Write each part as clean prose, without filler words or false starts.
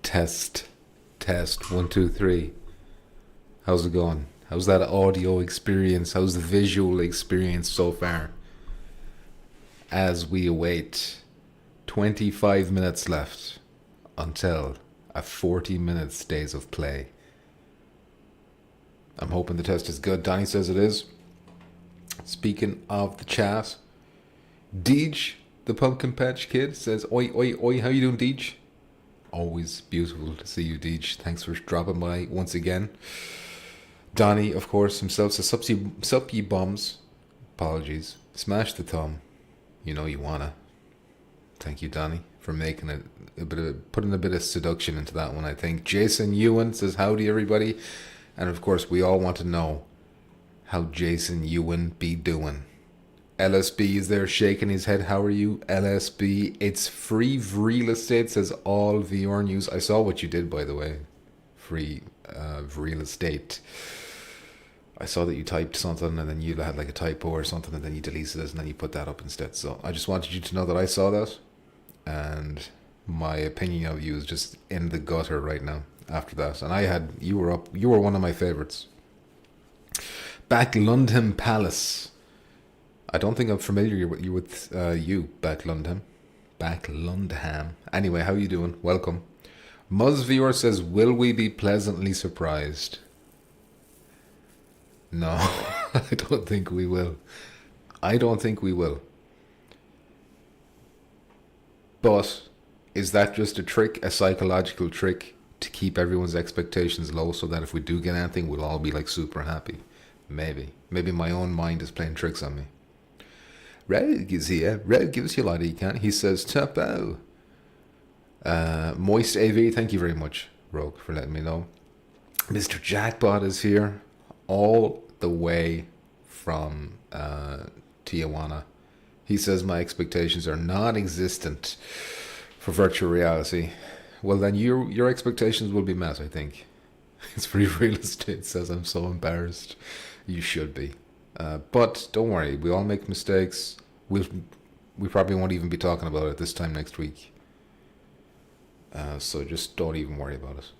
Test, test, 1, 2, 3. How's it going? How's that audio experience? How's the visual experience so far? As we await 25 minutes left until a 40 minutes days of play. I'm hoping the test is good. Donnie says it is. Speaking of the chat, Deej, the Pumpkin Patch Kid, says, Oi, oi, oi, how you doing, Deej? Always beautiful to see you, Deej. Thanks for dropping by once again. Donnie, of course, himself says, Sup ye bums. Apologies. Smash the thumb. You know you wanna. Thank you, Donnie, for making it putting a bit of seduction into that one, I think. Jason Ewan says, howdy, everybody. And of course, we all want to know how Jason Ewan be doing. LSB is there shaking his head. How are you, LSB? It's free real estate, says all VR news. I saw what you did, by the way. Free real estate. I saw that you typed something and then you had like a typo or something and then you deleted it and then you put that up instead. So I just wanted you to know that I saw that. And my opinion of you is just in the gutter right now after that. And you were one of my favorites. Back Lundham Palace. I don't think I'm familiar with you, Back Lundham. Back Lundham. Anyway, how you doing? Welcome. MuzzViewer says, will we be pleasantly surprised? No, I don't think we will. I don't think we will. But is that just a trick, a psychological trick to keep everyone's expectations low so that if we do get anything, we'll all be like super happy? Maybe. Maybe my own mind is playing tricks on me. Reg is here. Reg, give us your light, he can. He says, Tapo. Moist AV, thank you very much, Rogue, for letting me know. Mr. Jackpot is here, all the way from Tijuana. He says my expectations are non-existent for virtual reality. Well, then your expectations will be met, I think. It's free real estate, says I'm so embarrassed. You should be. But don't worry, we all make mistakes. We probably won't even be talking about it this time next week. So just don't even worry about it.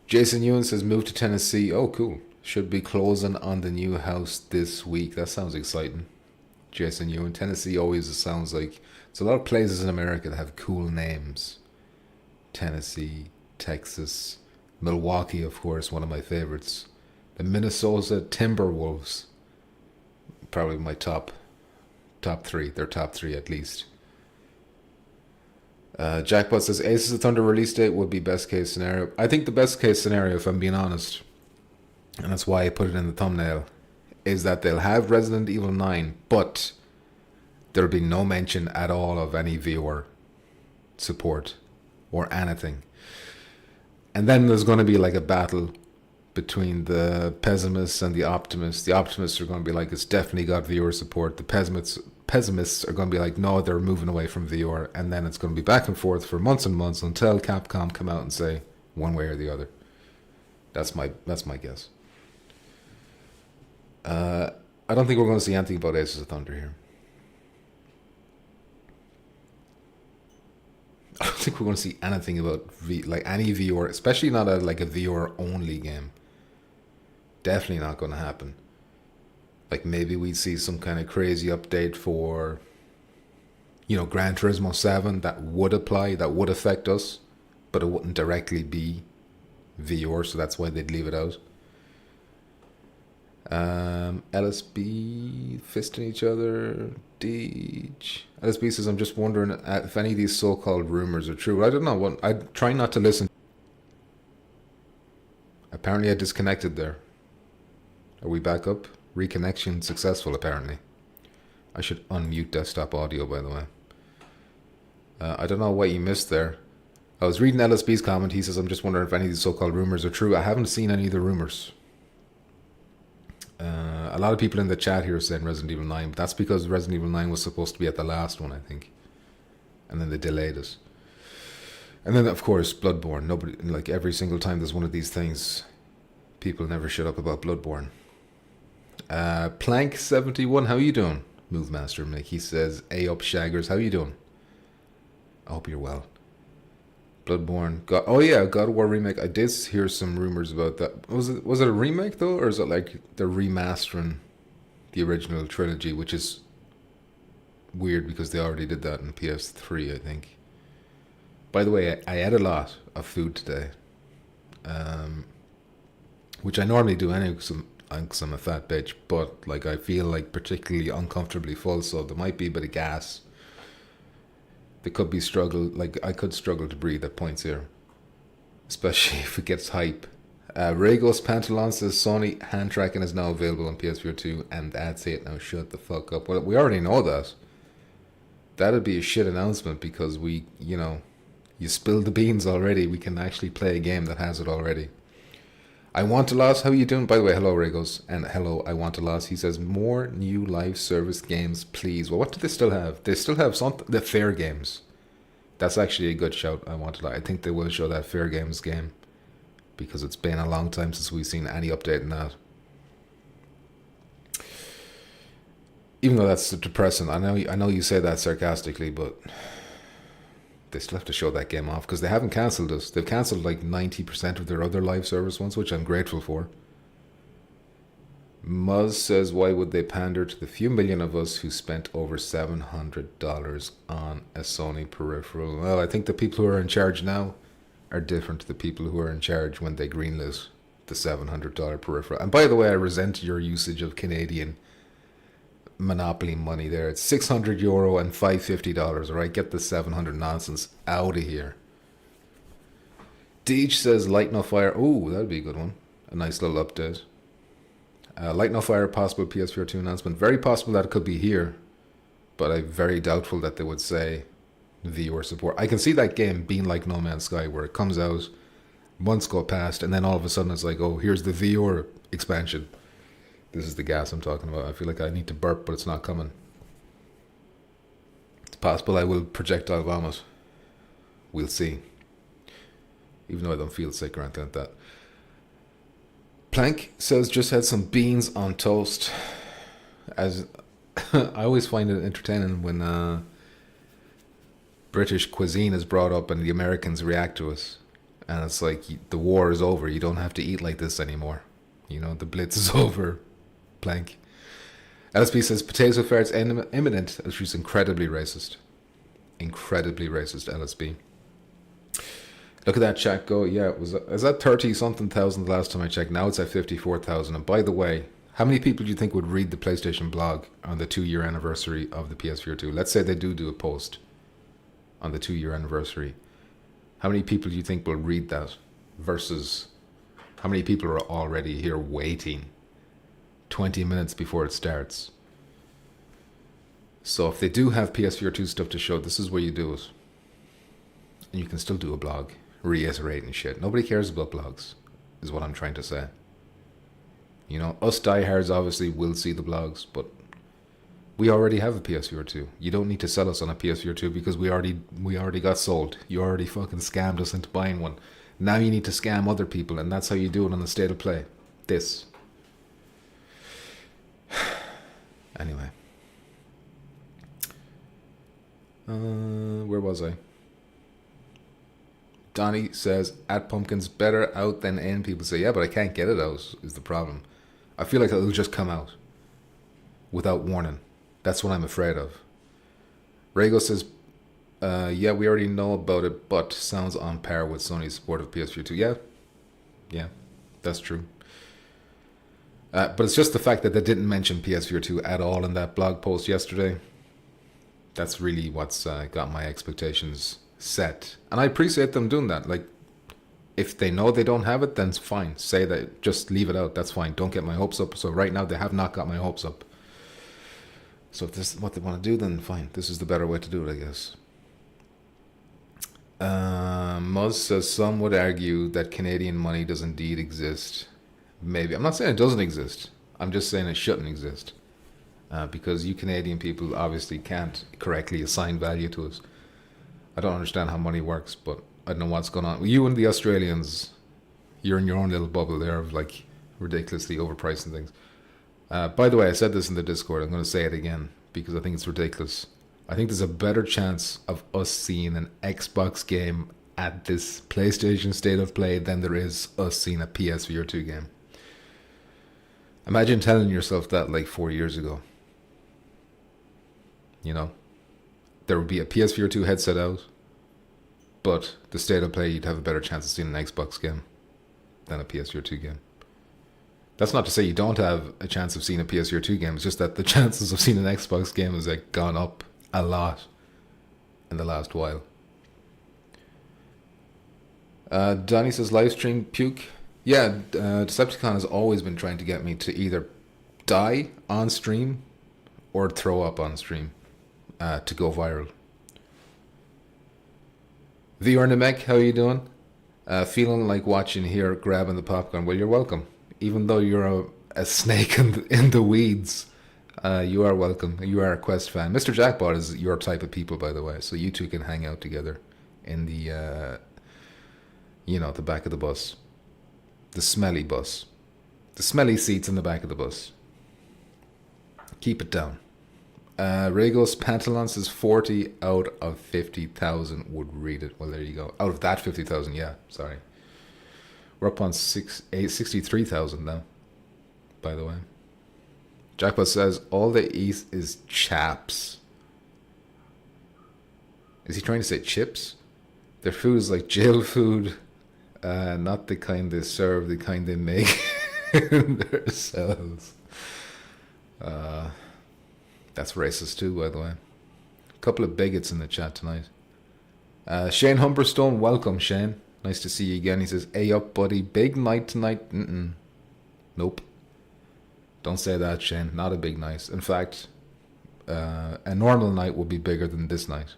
Jason Ewan says, move to Tennessee. Oh, cool. Should be closing on the new house this week. That sounds exciting. Jason Ewan. Tennessee always sounds like... There's a lot of places in America that have cool names. Tennessee, Texas, Milwaukee, of course, one of my favorites. The Minnesota Timberwolves. Probably my top three. They're top three at least. Jackpot says Aces of Thunder release date would be best case scenario. I think the best case scenario, if I'm being honest, and that's why I put it in the thumbnail, is that they'll have Resident Evil 9, but there'll be no mention at all of any VR support or anything. And then there's going to be like a battle between the pessimists and the optimists. The optimists are going to be like, it's definitely got VR support. The pessimists are going to be like, no, they're moving away from VR. And then it's going to be back and forth for months and months until Capcom come out and say one way or the other. That's my guess. I don't think we're going to see anything about Aces of Thunder here. I don't think we're going to see anything about any VR, especially not like a VR only game. Definitely not going to happen. Like maybe we'd see some kind of crazy update for, Gran Turismo 7 that would apply, that would affect us, but it wouldn't directly be VR, so that's why they'd leave it out. LSB fisting each other. Deej. LSB says, I'm just wondering if any of these so-called rumors are true. I don't know. I try not to listen. Apparently I disconnected there. Are we back up? Reconnection successful, apparently. I should unmute desktop audio, by the way. I don't know what you missed there. I was reading LSB's comment. He says, I'm just wondering if any of these so-called rumors are true. I haven't seen any of the rumors. A lot of people in the chat here are saying Resident Evil 9, but that's because Resident Evil 9 was supposed to be at the last one, I think. And then they delayed it. And then, of course, Bloodborne. Nobody, like every single time there's one of these things, people never shut up about Bloodborne. Plank71, how you doing? Move Master Mick. He says, A up Shaggers, how you doing? I hope you're well. Bloodborne. Oh yeah, God of War remake. I did hear some rumors about that. Was it a remake though, or is it like they're remastering the original trilogy, which is weird because they already did that in PS3, I think. By the way, I ate a lot of food today, um, which I normally do anyway because I'm a fat bitch. But like I feel like particularly uncomfortably full, so there might be a bit of gas. There could be struggle, like I could struggle to breathe at points here, especially if it gets hype. Regos Pantalon says Sony hand tracking is now available on PSVR2, and that's it. Now shut the fuck up. Well, we already know that. That'd be a shit announcement because you spilled the beans already. We can actually play a game that has it already. I want a loss. How are you doing? By the way, hello Regos, and hello I want a loss. He says more new live service games, please. Well, what do they still have? They still have the Fair Games. That's actually a good shout. I want a lot. I think they will show that Fair Games game because it's been a long time since we've seen any update in that. Even though that's depressing, I know you say that sarcastically, but they still have to show that game off because they haven't cancelled us. They've cancelled like 90% of their other live service ones, which I'm grateful for. Muzz says, why would they pander to the few million of us who spent over $700 on a Sony peripheral? Well, I think the people who are in charge now are different to the people who were in charge when they greenlit the $700 peripheral. And by the way, I resent your usage of Canadian monopoly money there. It's €600 and $550. All right, get the 700 nonsense out of here. Deej says Light No Fire. Oh, that'd be a good one. A nice little update. Light No Fire possible PSVR2 announcement. Very possible that it could be here, but I'm very doubtful that they would say viewer support. I can see that game being like No Man's Sky, where it comes out, months go past, and then all of a sudden it's like, oh, here's the viewer expansion. This is the gas I'm talking about. I feel like I need to burp, but it's not coming. It's possible I will projectile vomit. We'll see. Even though I don't feel sick or anything like that. Plank says, just had some beans on toast. As I always find it entertaining when British cuisine is brought up and the Americans react to it. And it's like, the war is over. You don't have to eat like this anymore. The blitz is over. Plank. LSP says potato farts imminent, as she's incredibly racist. Incredibly racist, LSP. Look at that chat go. Yeah, is that 30-something thousand the last time I checked? Now it's at 54,000. And by the way, how many people do you think would read the PlayStation blog on the 2-year anniversary of the PSVR2? Let's say they do a post on the 2-year anniversary. How many people do you think will read that versus how many people are already here waiting 20 minutes before it starts? So if they do have PSVR2 stuff to show, this is where you do it. And you can still do a blog, reiterating shit. Nobody cares about blogs, is what I'm trying to say. Us diehards obviously will see the blogs, but we already have a PSVR2. You don't need to sell us on a PSVR2 because we already got sold. You already fucking scammed us into buying one. Now you need to scam other people, and that's how you do it on the State of Play. This. Anyway. Where was I? Donnie says, at Pumpkins, better out than in. People say, yeah, but I can't get it out, is the problem. I feel like it'll just come out without warning. That's what I'm afraid of. Rego says, yeah, we already know about it, but sounds on par with Sony's support of PS2. Yeah, that's true. But it's just the fact that they didn't mention PSVR2 at all in that blog post yesterday. That's really what's got my expectations set. And I appreciate them doing that. Like, if they know they don't have it, then it's fine. Say that, just leave it out. That's fine. Don't get my hopes up. So right now they have not got my hopes up. So if this is what they want to do, then fine. This is the better way to do it, I guess. Muzz says, some would argue that Canadian money does indeed exist. Maybe. I'm not saying it doesn't exist. I'm just saying it shouldn't exist. Because you Canadian people obviously can't correctly assign value to it. I don't understand how money works, but I don't know what's going on. You and the Australians, you're in your own little bubble there of like ridiculously overpricing things. By the way, I said this in the Discord. I'm going to say it again because I think it's ridiculous. I think there's a better chance of us seeing an Xbox game at this PlayStation State of Play than there is us seeing a PSVR2 game. Imagine telling yourself that like 4 years ago. You know, there would be a PSVR2 headset out, but the State of Play, you'd have a better chance of seeing an Xbox game than a PSVR2 game. That's not to say you don't have a chance of seeing a PSVR2 game. It's just that the chances of seeing an Xbox game has like gone up a lot in the last while. Donnie says live stream puke. Yeah, Decepticon has always been trying to get me to either die on stream or throw up on stream to go viral. VR Namek, how you doing? Feeling like watching here, grabbing the popcorn. Well, you're welcome. Even though you're a snake in the weeds, you are welcome. You are a Quest fan. Mr. Jackpot is your type of people, by the way. So you two can hang out together in the, the back of the bus. The smelly bus. The smelly seats in the back of the bus. Keep it down. Regos Pantalon says 40 out of 50,000 would read it. Well, there you go. Out of that 50,000, yeah. Sorry. We're up on 63,000 now, by the way. Jackpot says, all they eat is chaps. Is he trying to say chips? Their food is like jail food. Not the kind they serve, the kind they make themselves. That's racist too, by the way. A couple of bigots in the chat tonight. Shane Humberstone, welcome, Shane. Nice to see you again. He says, hey up, buddy. Big night tonight. Nope. Don't say that, Shane. Not a big night. In fact, a normal night will be bigger than this night.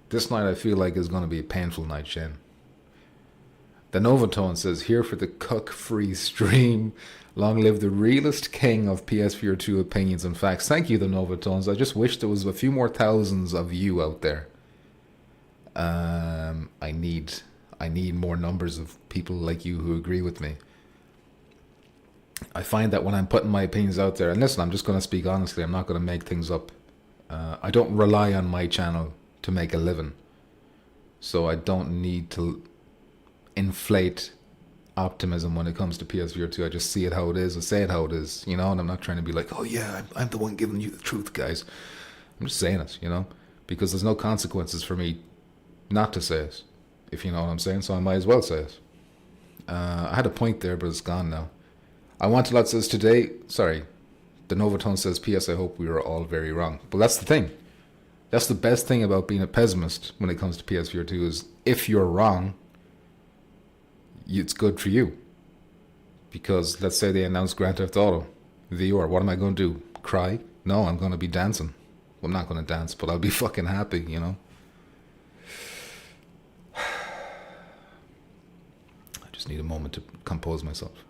This night I feel like is going to be a painful night, Shane. The Novatone says, here for the cuck-free stream. Long live the realest king of PSVR2 opinions and facts. Thank you, the Novatones. I just wish there was a few more thousands of you out there. I need more numbers of people like you who agree with me. I find that when I'm putting my opinions out there, and listen, I'm just going to speak honestly, I'm not going to make things up. I don't rely on my channel to make a living. So I don't need to inflate optimism when it comes to PSVR2. I just see it how it is and say it how it is, and I'm not trying to be like, oh yeah, I'm the one giving you the truth, guys. I'm just saying it, because there's no consequences for me not to say it, if you know what I'm saying, so I might as well say it. I had a point there, but it's gone now. I Want a Lot says today, sorry, the Novatone says, P.S. I hope we were all very wrong. But that's the thing. That's the best thing about being a pessimist when it comes to PSVR2 is if you're wrong, it's good for you. Because let's say they announce Grand Theft Auto VR. What am I going to do? Cry? No, I'm going to be dancing. Well, I'm not going to dance, but I'll be fucking happy, I just need a moment to compose myself.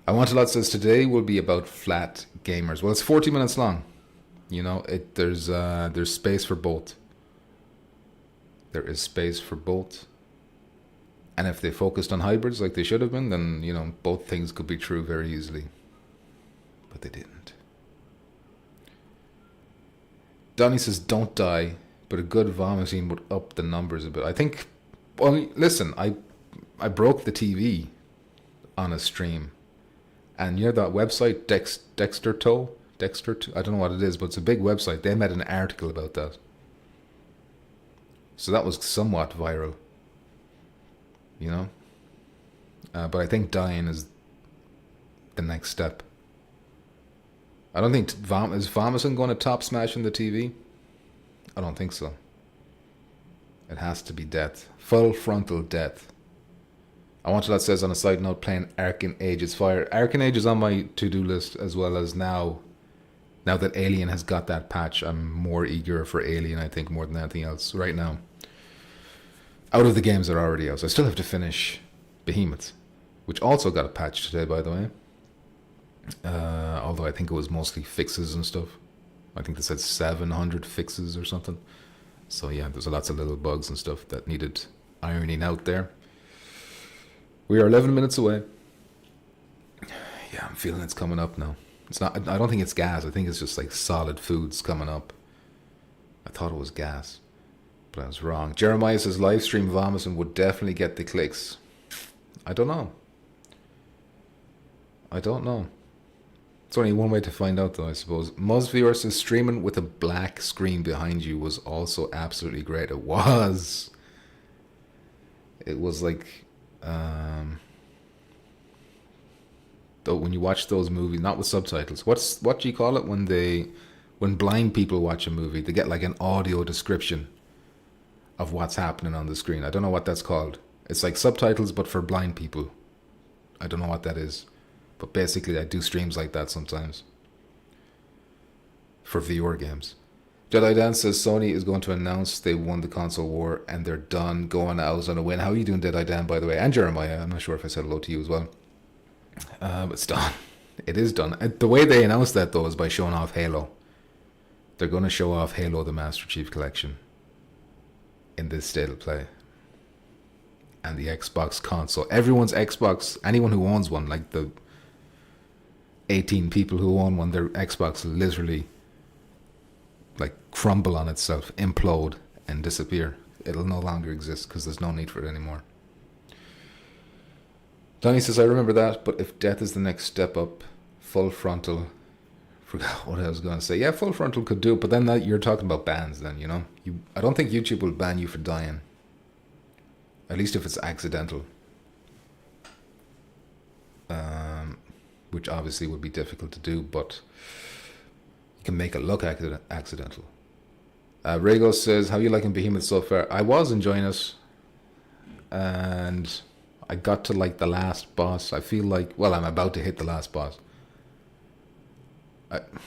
I Want a Lot says today will be about flat gamers. Well, it's 40 minutes long. There's space for both. There is space for both. And if they focused on hybrids like they should have been, then, both things could be true very easily. But they didn't. Donnie says, don't die, but a good vomiting would up the numbers a bit. I think, well, listen, I broke the TV on a stream. And that website, Dexter2, I don't know what it is, but it's a big website. They made an article about that. So that was somewhat viral. But I think dying is the next step. I don't think is vomiting going to top smashing the TV? I don't think so. It has to be death. Full frontal death. I Want a Lot says on a side note, playing Arcane Ages Fire. Arcane Age is on my to-do list, as well as now that Alien has got that patch, I'm more eager for Alien, I think, more than anything else right now. Out of the games that are already out. So I still have to finish Behemoth, which also got a patch today, by the way. Although I think it was mostly fixes and stuff. I think they said 700 fixes or something. So yeah, there's lots of little bugs and stuff that needed ironing out there. We are 11 minutes away. Yeah, I'm feeling it's coming up now. It's not. I don't think it's gas. I think it's just like solid foods coming up. I thought it was gas. But I was wrong. Jeremiah says live stream vomiting would definitely get the clicks. I don't know. It's only one way to find out, though, I suppose. Muzvior says streaming with a black screen behind you was also absolutely great. It was. It was like, though when you watch those movies, not with subtitles. What do you call it when blind people watch a movie? They get like an audio description of what's happening on the screen. I don't know what that's called. It's like subtitles, but for blind people. I don't know what that is. But basically, I do streams like that sometimes. For VR games. Jedi Dan says Sony is going to announce they won the console war and they're done going out on a win. How are you doing, Jedi Dan, by the way? And Jeremiah. I'm not sure if I said hello to you as well. It's done. It is done. And the way they announced that, though, is by showing off Halo. They're going to show off Halo the Master Chief Collection in this state of play. And the Xbox console. Everyone's Xbox, anyone who owns one, like the 18 people who own one, their Xbox literally like crumble on itself, implode and disappear. It'll no longer exist because there's no need for it anymore. Donnie says, I remember that, but if death is the next step up, full frontal, forgot what I was going to say. Yeah, full frontal could do it, but then that you're talking about bans then, you know? I don't think YouTube will ban you for dying. At least if it's accidental. Which obviously would be difficult to do, but you can make it look accidental. Rego says, how are you liking Behemoth so far? I was enjoying it, and I got to like the last boss. I feel like, well, I'm about to hit the last boss,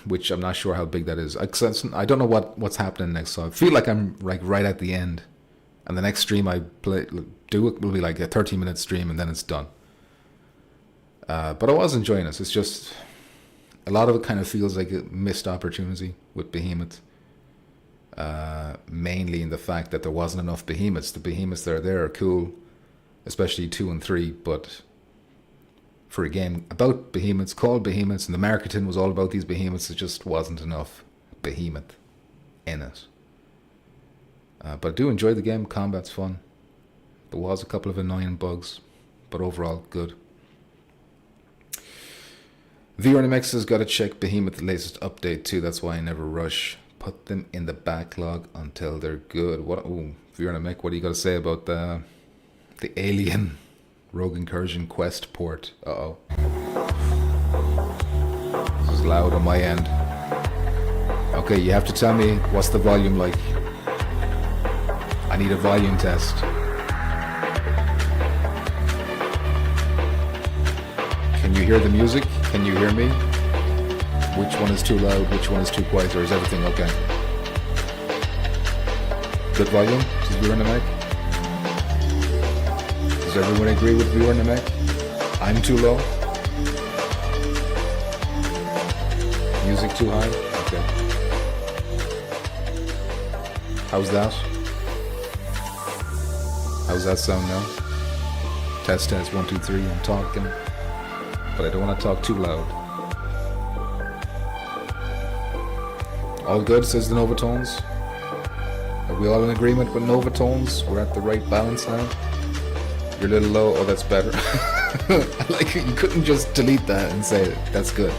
which I'm not sure how big that is. I don't know what's happening next, so I feel like I'm like right at the end, and the next stream I do it will be like a 30-minute stream, and then it's done. But I was enjoying it. It's just a lot of it kind of feels like a missed opportunity with Behemoth. Mainly in the fact that there wasn't enough Behemoths. The Behemoths that are there are cool, especially 2 and 3, but for a game about Behemoths, called Behemoths, and the marketing was all about these Behemoths, it just wasn't enough Behemoth in it. But I do enjoy the game. Combat's fun. There was a couple of annoying bugs, but overall good. VRNMX has got to check Behemoth's latest update too. That's why I never rush. Put them in the backlog until they're good. VRNMX, what do you got to say about the Alien Rogue Incursion Quest port? Uh-oh. This is loud on my end. Okay, you have to tell me what's the volume like. I need a volume test. Can you hear the music? Can you hear me? Which one is too loud? Which one is too quiet? Or is everything okay? Good volume? Does viewer in the mic? Does everyone agree with viewer in the mic? I'm too low? Music too high? Okay. How's that? How's that sound now? Test, 1, 2, 3, I'm talking. But I don't want to talk too loud. All good, says the Novatones. Are we all in agreement with Novatones? We're at the right balance now. You're a little low. Oh, that's better. Like, you couldn't just delete that and say that's good.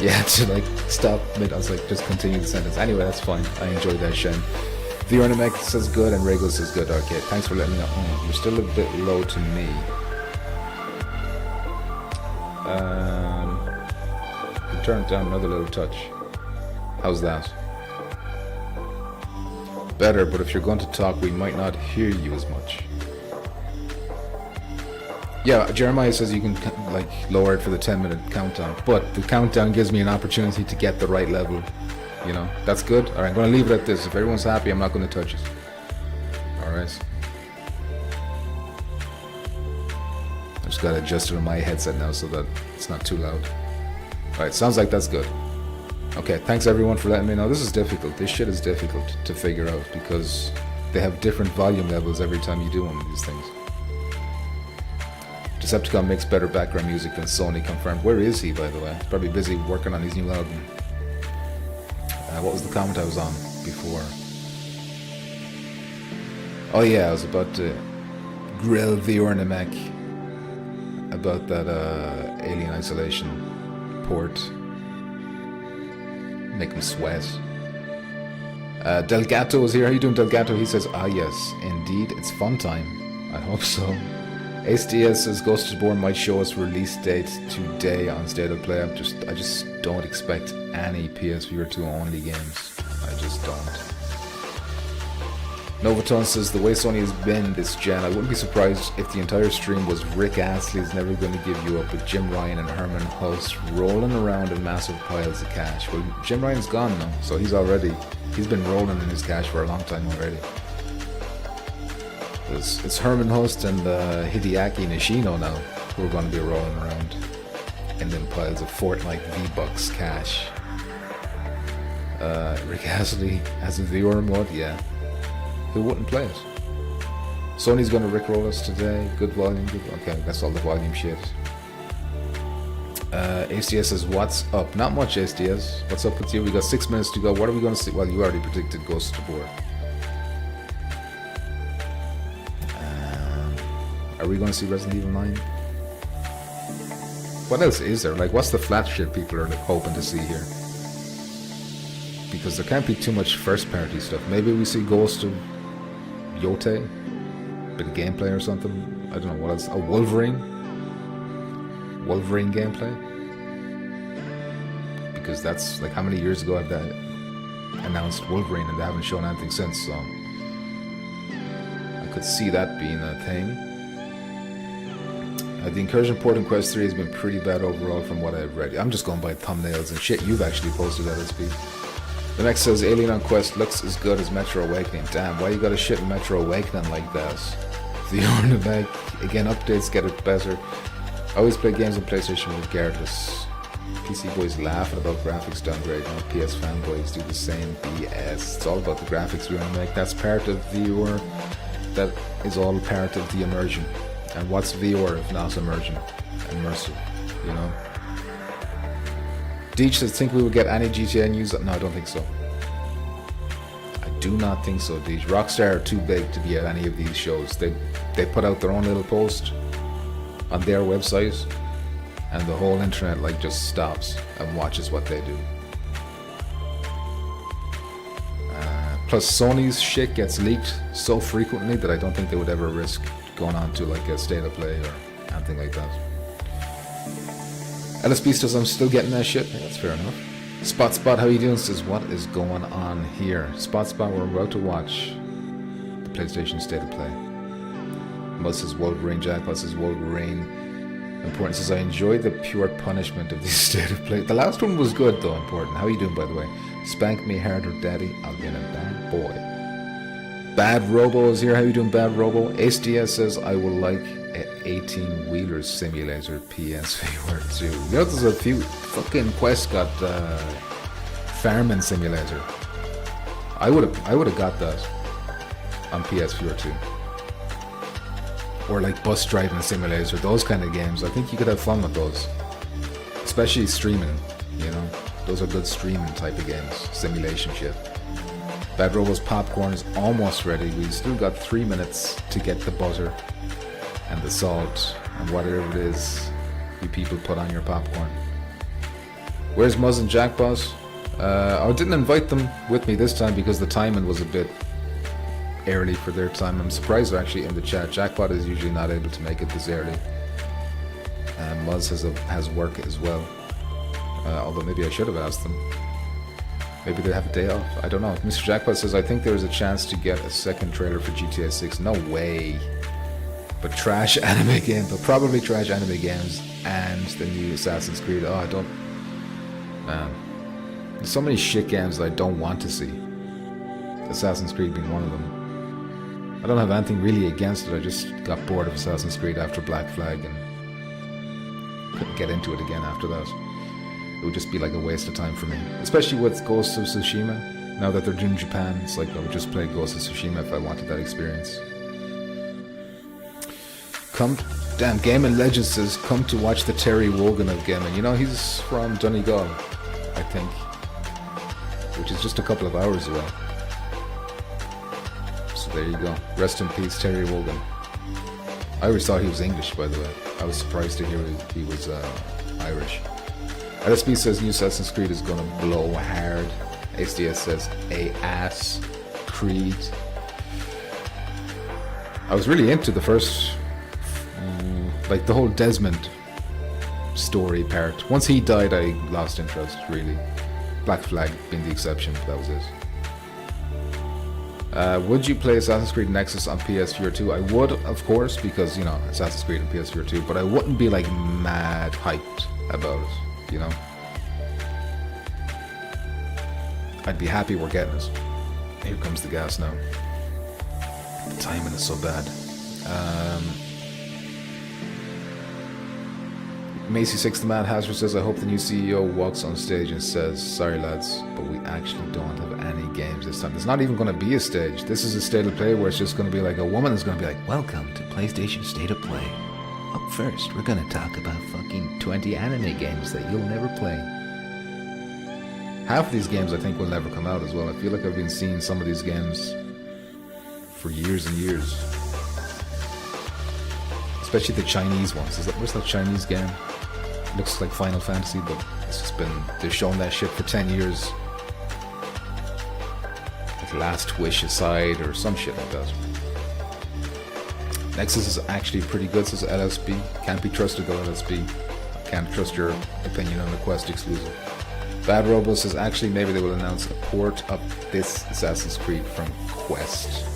You had to like stop mid. I was like, just continue the sentence. Anyway, that's fine. I enjoyed that, Shen. The Ornament says good and Rego says good. Okay, thanks for letting me know. Oh, you're still a bit low to me. Turn it down another little touch. How's that? Better, but if you're going to talk, we might not hear you as much. Yeah, Jeremiah says you can like lower it for the 10-minute countdown, but the countdown gives me an opportunity to get the right level. You know, that's good. All right, I'm going to leave it at this. If everyone's happy, I'm not going to touch it. All right. I just got to adjust it on my headset now so that it's not too loud. Alright, sounds like that's good. Okay, thanks everyone for letting me know. This is difficult. This shit is difficult to figure out because they have different volume levels every time you do one of these things. Decepticon makes better background music than Sony, confirmed. Where is he, by the way? He's probably busy working on his new album. What was the comment I was on before? Oh yeah, I was about to grill Vior Namek about that Alien Isolation port. Make him sweat. Delgato is here. How you doing, Delgato? He says, ah yes, indeed, it's fun time. I hope so. SDS says Ghost of Born might show us release date today on State of Play. I just don't expect any PSVR2 only games. I just don't. Novatone says, the way Sony has been this gen, I wouldn't be surprised if the entire stream was Rick Astley's Never Gonna Give You Up with Jim Ryan and Herman Hulst rolling around in massive piles of cash. Well, Jim Ryan's gone now, so he's been rolling in his cash for a long time already. It's Herman Hulst and Hideaki Nishino now who are going to be rolling around in them piles of Fortnite V-Bucks cash. Rick Astley has a VR mod, yeah. Who wouldn't play it? Sony's going to rickroll us today. Good volume. Okay, that's all the volume shit. ACS says, what's up? Not much, ACS. What's up with you? We got 6 minutes to go. What are we going to see? Well, you already predicted Ghost of War. Are we going to see Resident Evil 9? What else is there? Like, what's the flat shit people are like hoping to see here? Because there can't be too much first-party stuff. Maybe we see Ghost of Yote, bit of gameplay or something. I don't know what else. A Wolverine gameplay. Because that's like how many years ago have they announced Wolverine and they haven't shown anything since. So I could see that being a thing. The incursion port in Quest 3 has been pretty bad overall from what I've read. I'm just going by thumbnails and shit you've actually posted, LSP. The next says, Alien on Quest looks as good as Metro Awakening. Damn, why you gotta shit in Metro Awakening like that? The Ornament, again, updates get it better. I always play games on PlayStation regardless. PC boys laughing about graphics downgrade, now PS fanboys do the same BS. It's all about the graphics we want to make. That's part of VR. That is all part of the immersion. And what's VR if not immersion? Immersive, you know? Deech says, think we will get any GTA news? No, I don't think so. I do not think so, Deech. Rockstar are too big to be at any of these shows. They put out their own little post on their website and the whole internet like just stops and watches what they do. Plus Sony's shit gets leaked so frequently that I don't think they would ever risk going on to like a State of Play or anything like that. LSB says, I'm still getting that shit. Yeah, that's fair enough. Spot, how you doing? Says, what is going on here? Spot, we're about to watch the PlayStation State of Play. Muzz says, Wolverine. Jackpot says, Wolverine. Important says, I enjoy the pure punishment of the State of Play. The last one was good though, Important. How you doing, by the way? Spank me harder, daddy. I'll be a bad boy. Bad Robo is here. How you doing, Bad Robo? SDS says, I will like a 18-wheelers simulator PSVR2. You know, there's a few fucking Quest got Farming Simulator. I would have got that on PSVR2. Or like Bus Driving Simulator, those kind of games. I think you could have fun with those. Especially streaming, you know. Those are good streaming type of games. Simulation shit. Bad Robo's popcorn is almost ready. We still got 3 minutes to get the butter and the salt and whatever it is you people put on your popcorn. Where's Muzz and Jackpot? I didn't invite them with me this time because the timing was a bit early for their time. I'm surprised they're actually in the chat. Jackpot is usually not able to make it this early. Muzz has work as well. Although maybe I should have asked them. Maybe they have a day off. I don't know. Mr. Jackpot says, I think there is a chance to get a second trailer for GTA 6. No way. But trash anime games. They'll probably trash anime games and the new Assassin's Creed. Oh, I don't... Man. There's so many shit games that I don't want to see. Assassin's Creed being one of them. I don't have anything really against it. I just got bored of Assassin's Creed after Black Flag and couldn't get into it again after that. It would just be like a waste of time for me. Especially with Ghost of Tsushima. Now that they're doing Japan, it's like I would just play Ghost of Tsushima if I wanted that experience. Damn, Gaming Legends says, come to watch the Terry Wogan of gaming. You know, he's from Donegal, I think. Which is just a couple of hours away. So there you go. Rest in peace, Terry Wogan. I always thought he was English, by the way. I was surprised to hear he was Irish. LSB says new Assassin's Creed is gonna blow hard. SDS says a ass. Creed. I was really into the first, like the whole Desmond story part. Once he died, I lost interest, really. Black Flag being the exception, but that was it. Would you play Assassin's Creed Nexus on PSVR2? I would, of course, because, you know, Assassin's Creed on PSVR2, but I wouldn't be, like, mad hyped about it, you know? I'd be happy we're getting it. Here comes the gas now. The timing is so bad. Macy6 the Mad Hazard says, I hope the new CEO walks on stage and says, sorry lads, but we actually don't have any games this time. There's not even going to be a stage. This is a state of play where it's just going to be like a woman is going to be like, welcome to PlayStation State of Play. Up first, we're going to talk about fucking 20 anime games that you'll never play. Half of these games I think will never come out as well. I feel like I've been seeing some of these games for years and years. Especially the Chinese ones. What's that Chinese game? Looks like Final Fantasy, but it's just been, they've shown that shit for 10 years. Like Last Wish Aside or some shit like that. Nexus is actually pretty good, says LSB. Can't be trusted though, LSB. Can't trust your opinion on the Quest exclusive. Bad Robo says actually maybe they will announce a port of this Assassin's Creed from Quest.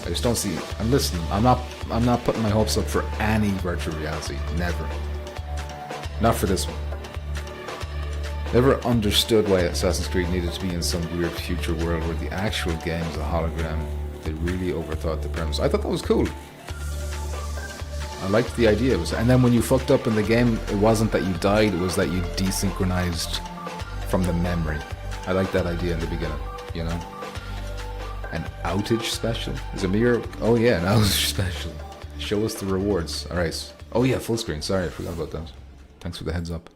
I just don't see. And listen, I'm not putting my hopes up for any virtual reality. Never. Not for this one. Never understood why Assassin's Creed needed to be in some weird future world where the actual game is a hologram. They really overthought the premise. I thought that was cool. I liked the idea. And then when you fucked up in the game, it wasn't that you died, it was that you desynchronized from the memory. I liked that idea in the beginning, you know? An outage special? Is it mirror? Oh yeah, an outage special. Show us the rewards. Alright. Oh yeah, full screen. Sorry, I forgot about that. Thanks for the heads up.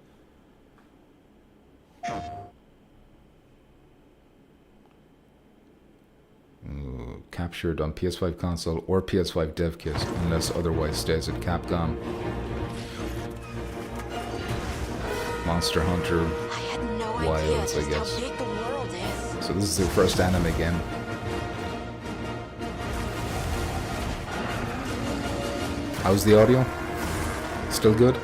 Ooh, captured on PS5 console or PS5 dev kit unless otherwise stays at Capcom. Monster Hunter Wilds, I guess. So this is their first anime game. How's the audio? Still good?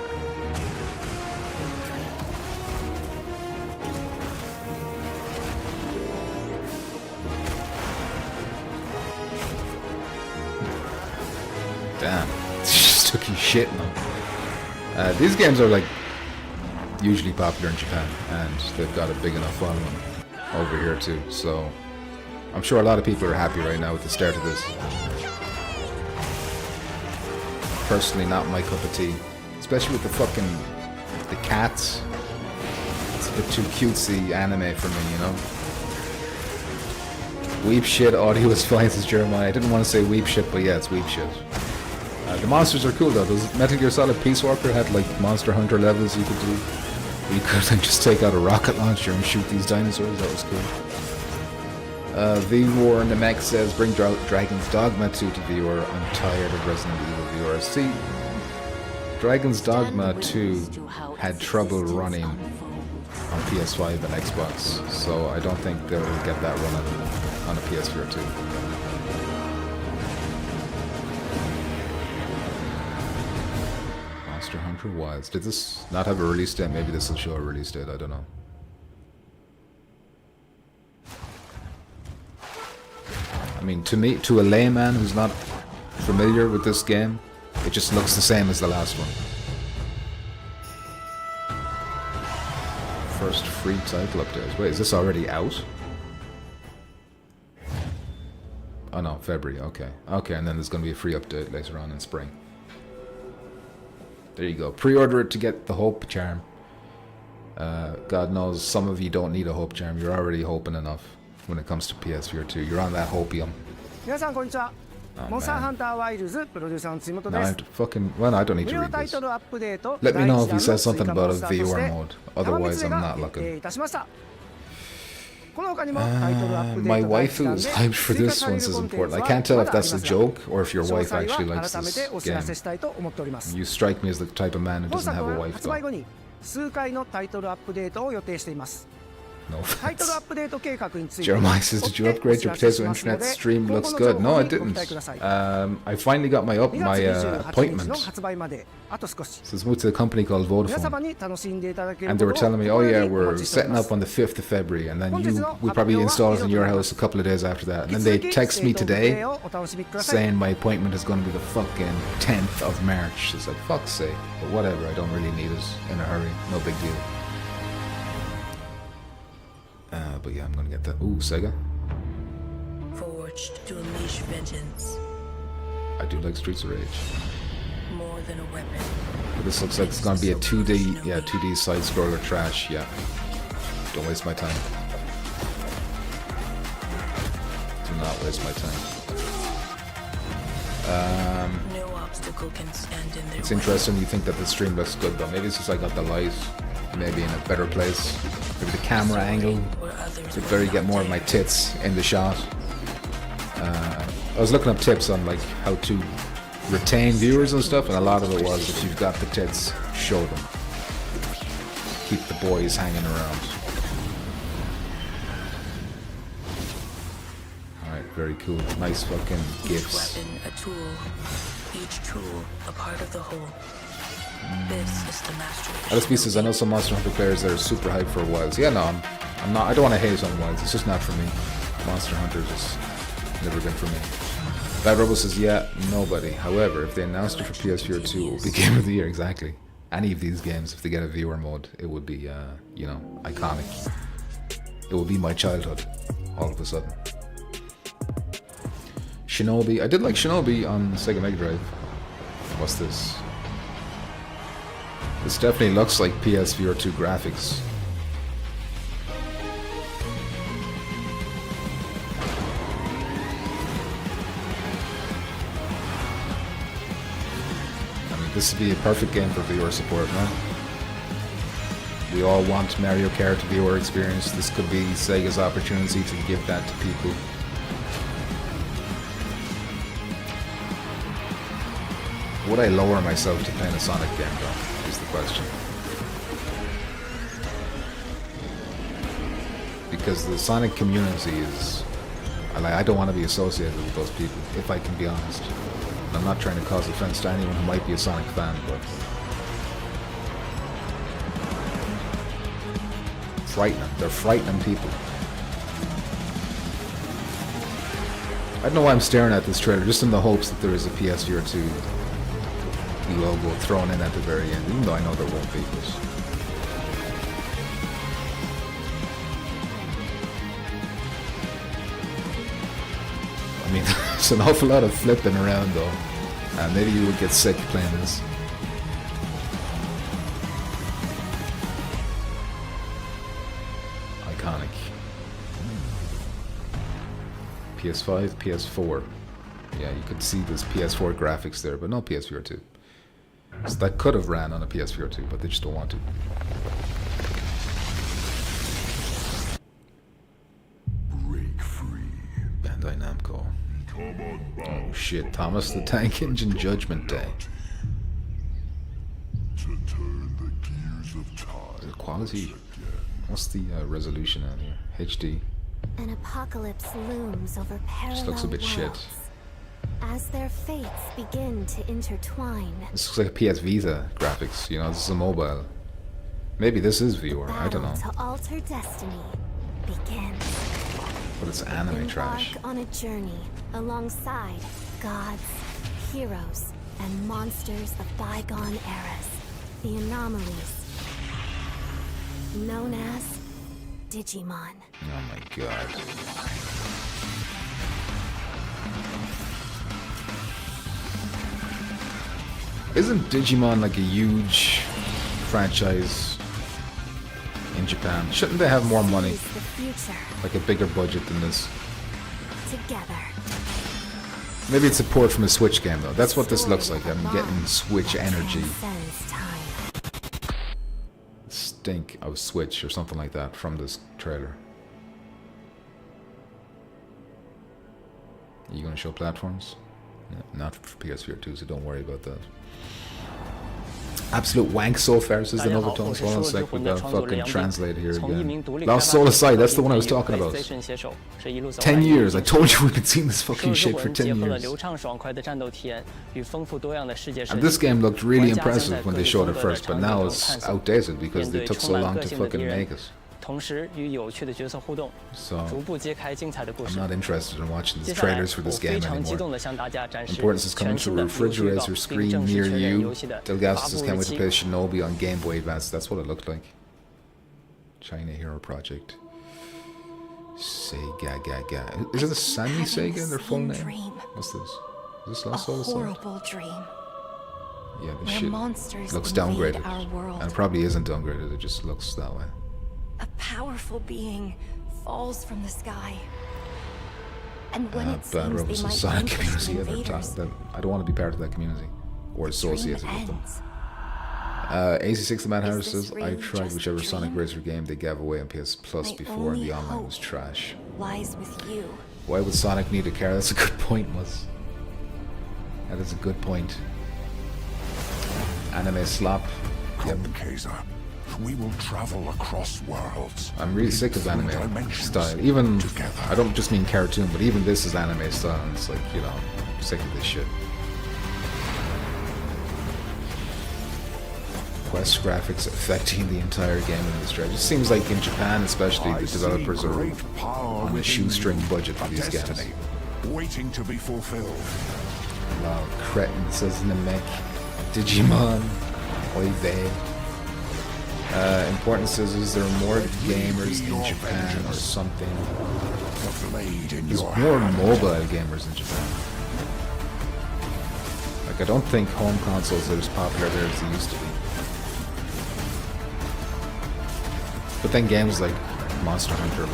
Damn. Just took you shit, man. These games are like usually popular in Japan and they've got a big enough following over here too, so I'm sure a lot of people are happy right now with the start of this. Personally, not my cup of tea, especially with the cats. It's a bit too cutesy anime for me, you know. Weep shit audio is fine, says Jeremiah. I didn't want to say weep shit, but yeah, it's weep shit. The monsters are cool though. Those Metal Gear Solid Peace Walker had like Monster Hunter levels you could do. You could like just take out a rocket launcher and shoot these dinosaurs. That was cool. V-War Namek says, bring Dragon's Dogma 2 to VR. I'm tired of Resident Evil VR. See, Dragon's Dogma 2 had trouble running on PS5 and Xbox, so I don't think they'll get that running on a PSVR 2. Monster Hunter Wilds. Did this not have a release date? Maybe this will show a release date, I don't know. I mean, to a layman who's not familiar with this game, it just looks the same as the last one. First free title update. Wait, is this already out? Oh no, February, okay. Okay, and then there's going to be a free update later on in spring. There you go. Pre-order it to get the hope charm. God knows some of you don't need a hope charm. You're already hoping enough when it comes to PSVR 2. You're on that hopium. Oh, man. Now I have to fucking... Well, I don't need to read this. Let me know if he says something about a VR mode. Otherwise, I'm not looking. My waifu is hyped for this one, says important. I can't tell if that's a joke or if your wife actually likes this game. You strike me as the type of man who doesn't have a wife, though. No offense. Jeremiah says, did you upgrade your potato internet stream? Looks good. No, I didn't. I finally got my appointment. So it's moved to a company called Vodafone. And they were telling me, oh yeah, we're setting up on the 5th of February. And then we'll probably install it in your house a couple of days after that. And then they text me today saying my appointment is going to be the fucking 10th of March. It's like, fuck's sake. But whatever, I don't really need it in a hurry. No big deal. But yeah, I'm gonna get that. Ooh, Sega. Forged to unleash vengeance. I do like Streets of Rage. More than a weapon. But this looks like it's gonna be a 2D, 2D side scroller trash. Yeah. Don't waste my time. Do not waste my time. No obstacle can stand in their way. It's interesting you think that the stream looks good though. Maybe it's just I got the light. Maybe in a better place. Maybe the camera angle. Could very get more of my tits in the shot. I was looking up tips on like how to retain viewers and stuff, and a lot of it was if you've got the tits, show them. Keep the boys hanging around. Alright, very cool. Nice fucking gifts. Each weapon a tool. Each tool a part of the whole. This is the master. LSB says, I know some Monster Hunter players that are super hyped for Wilds. Yeah, no, I'm not. I don't want to hate on Wilds. It's just not for me. Monster Hunter just never been for me. Bad Rebel says, yeah, nobody. However, if they announced it for PSVR2, it will be Game of the Year. Exactly. Any of these games, if they get a viewer mode, it would be, you know, iconic. It will be my childhood, all of a sudden. Shinobi. I did like Shinobi on Sega Mega Drive. What's this? This definitely looks like PSVR2 graphics. I mean, this would be a perfect game for viewer support, no? We all want Mario Kart viewer experience. This could be Sega's opportunity to give that to people. Would I lower myself to playing a Sonic game, though, is the question. Because the Sonic community is... I don't want to be associated with those people, if I can be honest. And I'm not trying to cause offense to anyone who might be a Sonic fan, but... frightening. They're frightening people. I don't know why I'm staring at this trailer, just in the hopes that there is a PSVR2 logo thrown in at the very end, even though I know there won't be. I mean, there's an awful lot of flipping around though. Maybe you would get sick playing this. Iconic. PS5, PS4. Yeah, you could see this PS4 graphics there, but no PSVR 2. So that could have ran on a PSVR 2, but they just don't want to. Break free. Bandai Namco. Oh shit, Thomas the Tank Engine Judgment Day. To turn the gears of time. Is it quality? What's the resolution on here? HD. An apocalypse looms over parallel Just looks a bit shit. worlds. As their fates begin to intertwine. This looks like a PS Vita graphics, you know, this is a mobile. Maybe this is viewer, I don't know. To alter destiny begins. But it's anime Embark trash. on a journey alongside gods, heroes, and monsters of bygone eras. The anomalies, known as Digimon. Oh my god. Isn't Digimon like a huge franchise in Japan? Shouldn't they have more money? The future Like a bigger budget than this? together. Maybe it's a port from a Switch game though. That's what this looks like. I'm getting Switch energy. Transcends time. Stink of Switch or something like that from this trailer. Are you going to show platforms? Yeah, not for PSVR2, so don't worry about that. Absolute wank so far, says the Novotones. Hold on a sec, we gotta fucking translate here again. Lost Soul Aside, that's the one I was talking about. 10 years, I told you we've been seeing this fucking shit for 10 years. And this game looked really impressive when they showed it first, but now it's outdated because they took so long to fucking make it. So, I'm not interested in watching the trailers for this game anymore. Importance is coming to a refrigerator screen near you. Delgasto says, can't wait to play Shinobi on Game Boy Advance. That's what it looked like. China Hero Project. Sega. Is it the Sammy Sega, their full name? What's this? Is this Lost Soul Aside? Horrible dream. Yeah, this shit looks downgraded. And it probably isn't downgraded, it just looks that way. A powerful being falls from the sky. And when it Bad seems Robots they and might Sonic vanquish the community. invaders, I don't want to be part of that community or associated with them. ends. AC6 the Man Harris Is says, this I really tried just a whichever Sonic dream? Racer game they gave away on PS Plus My before, and the only online was hope trash. lies with you. Why would Sonic need a car? That's a good point, Muzz. That is a good point. Anime slop. Yep. Come, Kaiser. We will travel across worlds. I'm really sick of anime Dimensions style. Even, together. I don't just mean cartoon, but even this is anime style. And it's like, you know, I'm sick of this shit. Quest graphics affecting the entire game industry. It just seems like in Japan, especially, the developers are on a shoestring budget for these games. Waiting to be fulfilled. Wow, Cretin says Namek. Digimon. Oy vey. Important says, is there more gamers in Japan or something? The blade in There's your more hand. mobile gamers in Japan. Like, I don't think home consoles are as popular there as they used to be. But then games like Monster Hunter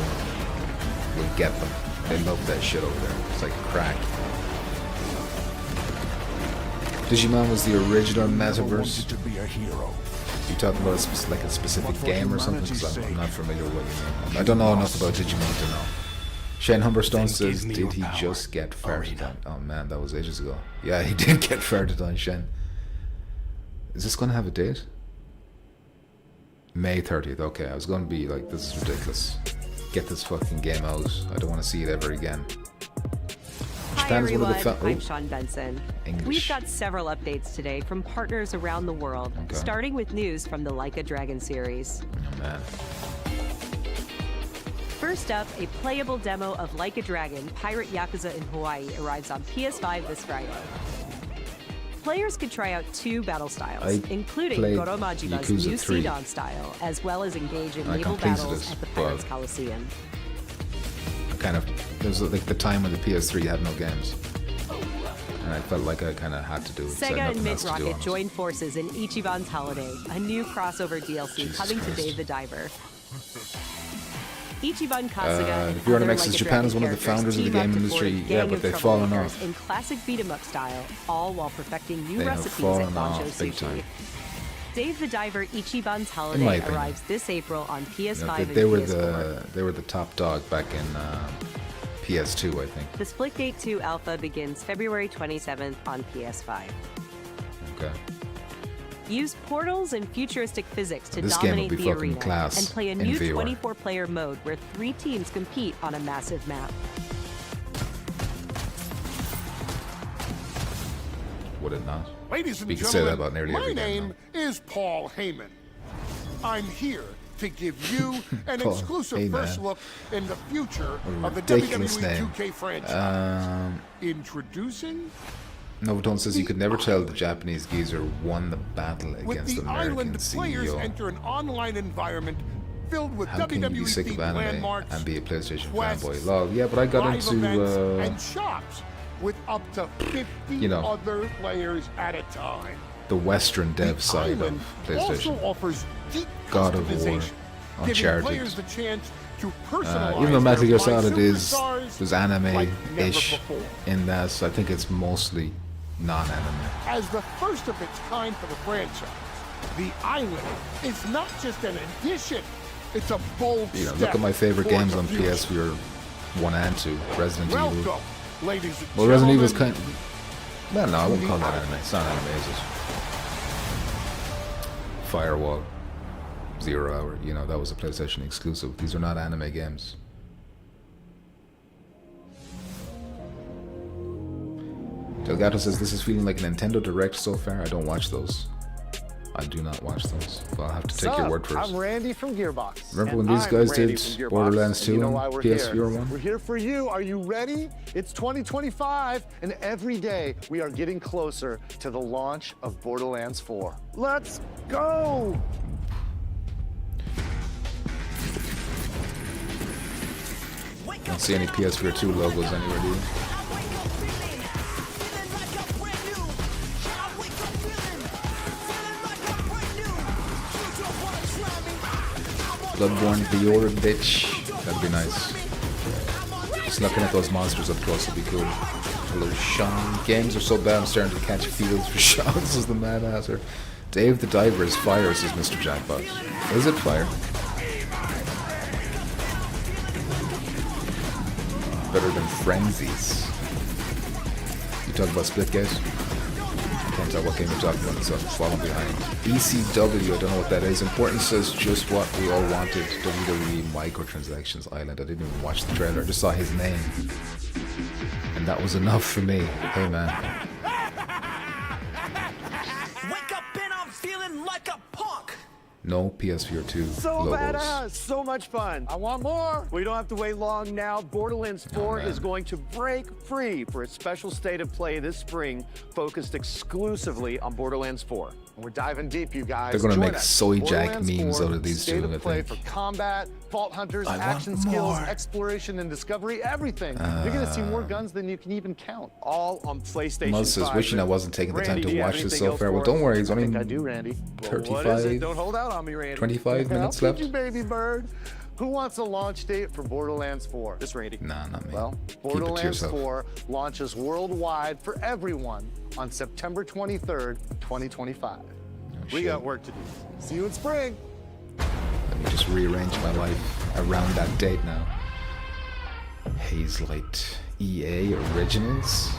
will get them. They love that shit over there. It's like crack. Digimon was the original Never metaverse. wanted to be a hero. You talking about like a specific game or something? Because I'm not familiar with what you mean. I don't know enough about Digimon to know. Shane Humberstone says, did he just get farted on? Oh man, that was ages ago. Yeah, he did get farted on, Shane. Is this going to have a date? May 30th. Okay, I was going to be like, this is ridiculous. Get this fucking game out. I don't want to see it ever again. Hi Japan is one everyone, of the I'm Sean Benson. English. We've got several updates today from partners around the world, Okay. starting with news from the Like a Dragon series. Oh man. First up, a playable demo of Like a Dragon, Pirate Yakuza in Hawaii arrives on PS5 this Friday. Players could try out 2 battle styles, I including played Goro Majiba's Yakuza new 3. Sidon style, as well as engage in I naval completed battles it, at the but- Pirates Coliseum. Kind of, there was like the time when the PS3 had no games. And I felt like I kind of had to do it. 'cause I had Sega and nothing else Mint to do Rocket on it. joined forces in Ichiban's Holiday, a new crossover DLC Jesus coming Christ. to Dave the Diver. Ichiban Kasuga and Viewer other MX Like says a Japan Dragon is one of the characters founders of the team up game to industry. board a Yeah, gang but of they've fallen troublemakers off. in classic beat-em-up style, all while perfecting new They have recipes fallen at Banjo off big Sushi. time. Dave the Diver Ichiban's my Holiday opinion. arrives this April on You know, PS5 they and were PS4. they were the top dog back in PS2, I think. The Splitgate 2 alpha begins February 27th on PS5. Okay. Use portals and futuristic physics to This game dominate would be the fucking arena class and play a in new VR. 24-player mode where 3 teams compete on a massive map. Would it not? Ladies and We could say gentlemen, that about nearly my every game name is Paul Heyman. I'm here to give you an Paul exclusive Heyman. first look in the future of the ridiculous WWE name. 2K franchise. Introducing Novoton says you could never tell the Japanese geezer won the battle with against the the American island players CEO. enter an online environment filled with How can you be WWE sick of themed anime landmarks, and be a PlayStation quests, fanboy? Lol, yeah, but I got live into events, and shops with up to 50 you know, other players at a time. the Western dev The side of island PlayStation. also offers deep God of War, customization, giving Uncharted. players the chance to personalize Even though Metal their Gear My Solid is Superstars there's like never anime-ish before. in that, so I think it's mostly non-anime. As the first of its kind for the franchise, the island is not just an addition, it's a bold You know, step look at my favorite towards games the on future. PSVR 1 and 2, Resident Evil, Welcome ladies and Well, Resident Evil's gentlemen. kind. Well, no, I wouldn't call that anime. It's not anime, is it? Firewall, 0 Hour. You know, that was a PlayStation exclusive. These are not anime games. Delgado says this is feeling like a Nintendo Direct so far. I don't watch those. I do not watch those. So I'll have to take your word for it. I'm Randy from Gearbox. Remember And when these I'm guys Randy did from Gearbox, Borderlands and 2 you know and why we're PSVR here. 1? We're here for you. Are you ready? It's 2025, and every day we are getting closer to the launch of Borderlands 4. Let's go! Don't see any PSVR 2 logos anywhere, do you? Bloodborne VR, bitch. That'd be nice. Just looking at those monsters up close would be cool. Hello, Sean. Games are so bad I'm starting to catch feels for Sean. This is the mad asser. Dave the Diver is fire, says Mr. Jackpot. Is it fire? Better than Frenzies. You talk about Splitgate? Can't tell what game you're talking about, so I'm falling behind. ECW, I don't know what that is. Important says just what we all wanted. WWE Microtransactions Island. I didn't even watch the trailer, I just saw his name. And that was enough for me. Hey man. Wake up and I'm feeling like a punk. No PSVR 2 So logos. badass, so much fun. I want more. We don't have to wait long now. Borderlands 4 man. is going to break free for its special state of play this spring, focused exclusively on Borderlands 4. And we're diving deep, you guys. They're gonna Join make us. soy jack Borderlands memes 4, out of these state two, of I play think. for combat, vault hunters, I action want skills, more. exploration and discovery, everything. You're gonna see more guns than you can even count. All on PlayStation Muzz says, 5. wishing I wasn't taking the time Randy, to do you have watch this anything so else far. Well, for don't us? worry, it's I only think I do, Randy. Well, what is 35, it? Don't hold out on me, Randy. 25 minutes I'll feed left. you, baby bird. Who wants a launch date for Borderlands 4? This Randy. Nah, not me. Well, Keep it to Borderlands yourself. 4 launches worldwide for everyone on September 23rd, 2025. We shit. got work to do. See you in spring. Let me just rearrange my life around that date now. Hazelight EA Originals.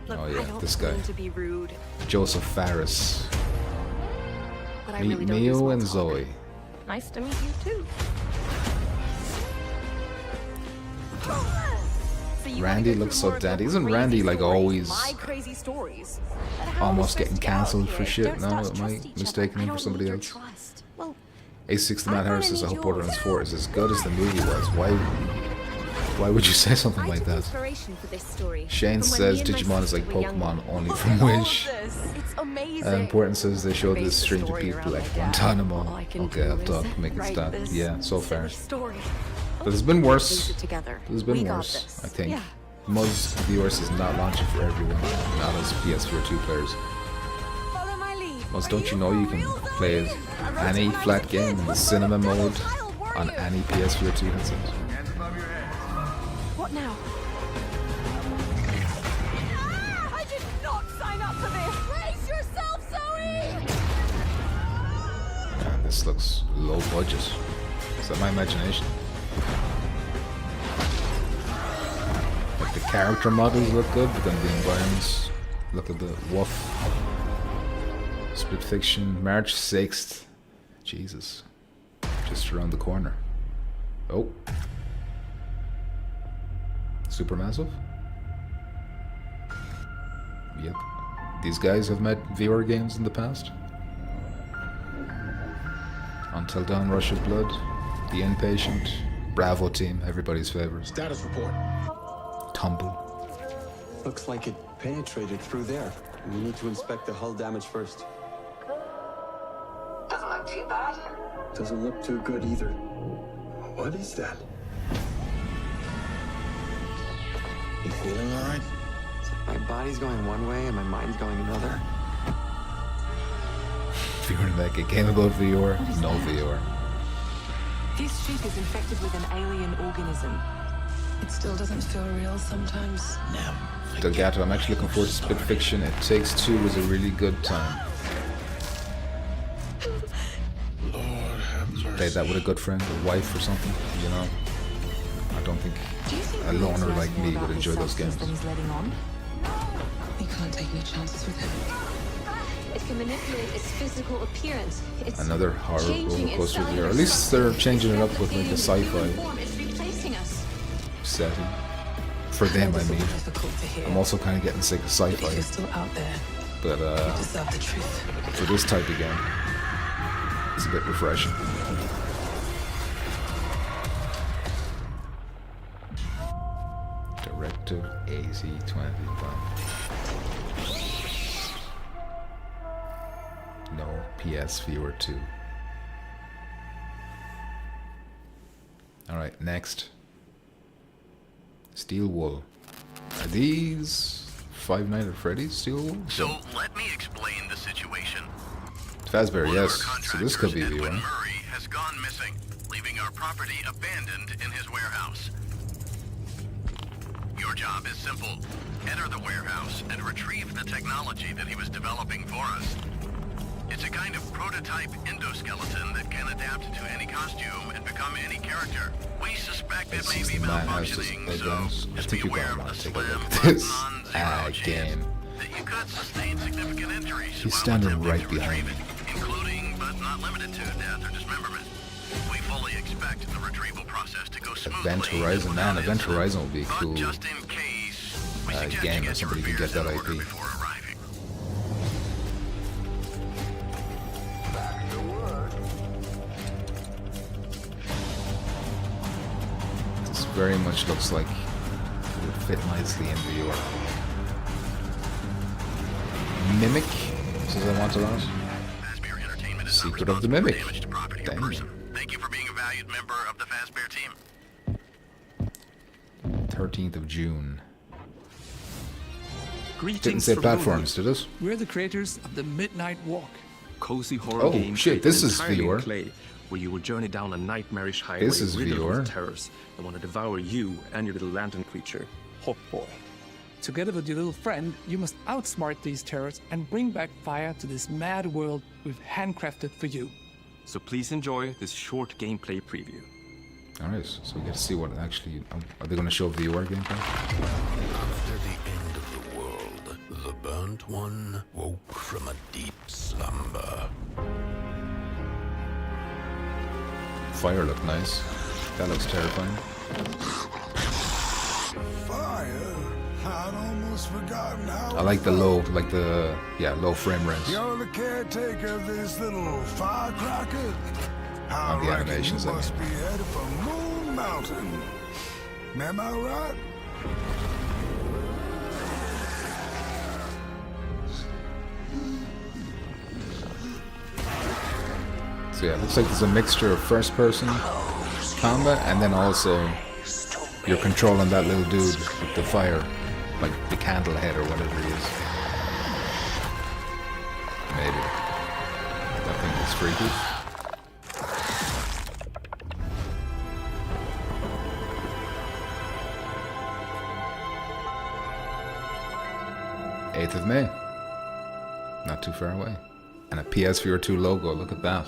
Look, Oh, I yeah, don't this guy. mean to be rude, Joseph Faris. but I Meet really don't use Mio small and talk. Zoe. Nice to meet you too. So you Randy wanna go looks through so more of your daddy. Isn't crazy Randy like stories? always My crazy stories. But how are we almost supposed getting to get out cancelled here for if shit? don't No, start am to I trust each other? mistaking I him for don't somebody need your else? trust. Well, A6 the I'm Mad gonna Harris says, need I hope Borderlands yours. 4 is as good as the movie was. Why would you say something I like took that? inspiration for this story. Shane from when says me and my Digimon is like sister were younger. Pokemon only look from at all of Wish. this. It's amazing. Important says they showed this Base the stream to story people around like my dad. Guantanamo. All I can Okay, do I'll is talk, make it write stop. this Yeah, so far. silly story. But there's been worse. Piece it together. There's been We got worse, this. I think. Yeah. Most viewers is not launching for everyone, not as PSVR 2 players. Follow my lead. Most don't you know you can play as any flat game in the cinema mode on any PSVR 2 headset? What now? I did not sign up for this. Brace yourself, Zoe. Man, this looks low budget. Is that my imagination? Like the character models look good, but then the environments look a bit woof. Split Fiction, March 6th. Jesus. Just around the corner. Oh. Supermassive? Yep. These guys have made VR games in the past. Until Dawn, Rush of Blood, The Inpatient, Bravo Team, everybody's favorite. Status report. Tumble. Looks like it penetrated through there. We need to inspect the hull damage first. Doesn't look too bad. Doesn't look too good either. What is that? You feeling all right? My body's going one way and my mind's going another. If you were to make a game about VR, no VR. This ship is infected with an alien organism. It still doesn't feel real sometimes. Delgato, I'm actually looking forward to Split Fiction. It Takes Two was a really good time. Lord have mercy. Played that with a good friend, or wife or something, you know. I don't think Do you think a Felix loner knows like more me about would this enjoy those substance games. than he's letting on? We can't take any chances with him. It can manipulate its physical appearance. It's Another horror changing roller coaster its here. At cellular least they're structure. changing it It's up with like a replicating the human sci-fi form. It's replacing us. setting. For them, I mean. Difficult to hear. I'm also kind of getting sick of But if you're sci-fi. still out there, But you deserve the truth. for this type of game, it's a bit refreshing. Directive AC-21. No PSVR2. Alright, next. Steel Wool. Are these Five Nights at Freddy's Steel Wool? So let me explain the situation. Fazbear, yes. So this could be Edwin V1. Murray has gone missing, leaving our property abandoned in his warehouse. Your job is simple. Enter the warehouse and retrieve the technology that he was developing for us. It's a kind of prototype endoskeleton that can adapt to any costume and become any character. We suspect it may be malfunctioning, so just be aware of the slim button-on Again. that you could sustain significant injuries He's while standing attempting right to behind retrieve it, including but not limited to death or dismemberment. We fully expect the retrieval process to go smoothly. Event Horizon, man, Event Horizon would be a cool Just in case, we suggest game you if get your somebody could get affairs that in order IP. before arriving. This very much looks like it would fit nicely in VR. Mimic, says I want to launch. Secret of the Mimic. Dang. Thank you for being a valued member of the Fazbear team. 13th of June. Greetings Didn't say from platforms, London. did it? We're the creators of the Midnight Walk. Cozy horror Oh, game shit, created this is entirely in VR. clay, where you will journey down a nightmarish highway This is riddled VR. with terrors that want to devour you and your little lantern creature, Hot Boy. Together with your little friend, you must outsmart these terrors and bring back fire to this mad world we've handcrafted for you. So please enjoy this short gameplay preview. Alright, so we get to see what actually... Are they going to show VR gameplay? After the end of the world, the burnt one woke from a deep slumber. Fire looked nice. That looks terrifying. Fire? I'd almost forgotten how. I like the low, low frame rates. You're the caretaker of this little firecracker? On the reckon animations, you I must mean. be headed for Moon Mountain. Am I right? So yeah, it looks like there's a mixture of first-person combat and then also you're controlling that little dude with the fire, like the candle head or whatever he is. Maybe. That thing is freaky. '8th of May. Not too far away. And a PSVR2 logo, look at that.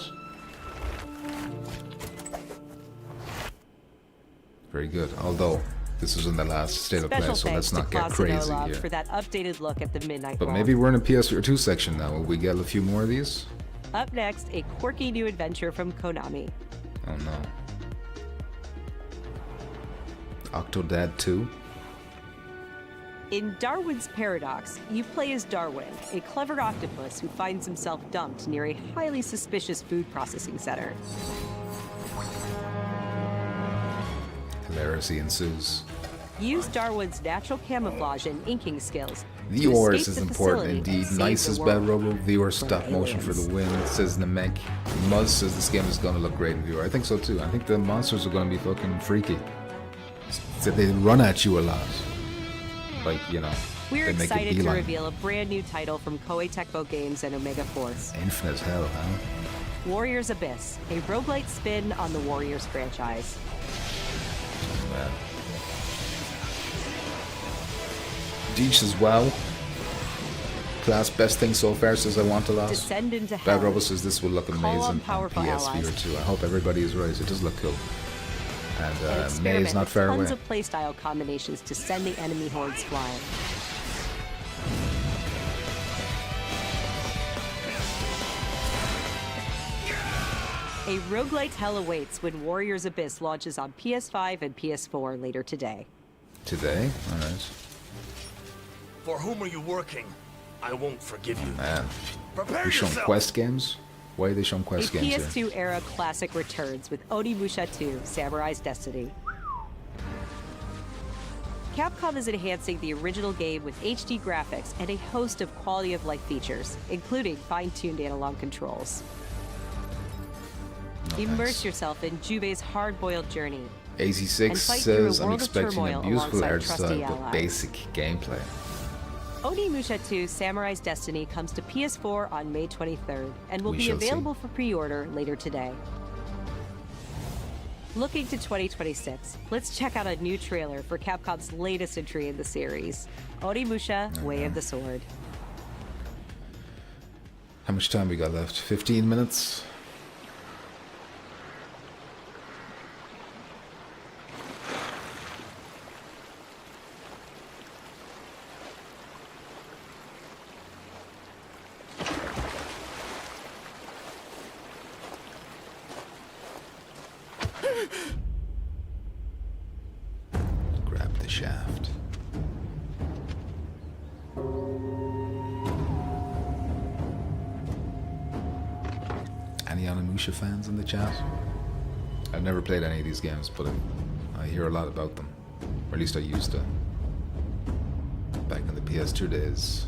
Very good. Although, this is in the last state of play, Special so let's thanks not to get crazy Clausenolov here. for that updated look at the Midnight But Walk. maybe we're in a PSVR2 section now. Will we get a few more of these? Up next, a quirky new adventure from Konami. Oh no. Octodad 2? In Darwin's Paradox, you play as Darwin, a clever octopus who finds himself dumped near a highly suspicious food processing center. Hilarity ensues. Use Darwin's natural camouflage and inking skills. The to Oars escape is the important facility and indeed. save Nice the as world bad robo. VR stop from motion for the win, says Namek. Muzz says this game is gonna look great in VR. I think so too. I think the monsters are gonna be fucking freaky. So they run at you a lot. Like, you know, We're they make it excited to beeline. reveal a brand new title from Koei Tecmo Games and Omega Force. Infinite hell, huh? Warriors Abyss, a roguelite spin on the Warriors franchise. Man. Deej as well. Class best thing so far, says I want to last. Descend into hell. Bad Robo says this will look Call on amazing on powerful PSVR allies. 2. I hope everybody is right. It does look cool. And experiment May is not with far tons away. of playstyle combinations to send the enemy hordes flying. A roguelite hell awaits when Warriors Abyss launches on PS5 and PS4 later today. Today? Alright. For whom are you working? I won't forgive you. Man. Prepare They showing yourself. quest games? Why are they showing A quest games here? PS2 era classic returns with Onimusha 2: Samurai's Destiny. Capcom is enhancing the original game with HD graphics and a host of quality of life features, including fine-tuned analog controls. Immerse yourself in Jubei's hard-boiled journey. AC6 and fight through a says I'm world of expecting a turmoil beautiful alongside art trusty style but allies. basic gameplay. Onimusha 2: Samurai's Destiny comes to PS4 on May 23rd and will We be shall see. available for pre-order later today. Looking to 2026, let's check out a new trailer for Capcom's latest entry in the series, Onimusha: Way of the Sword. How much time we got left? 15 minutes? Grab the shaft. Any Onimusha fans in the chat? I've never played any of these games, but I hear a lot about them. Or at least I used to. Back in the PS2 days.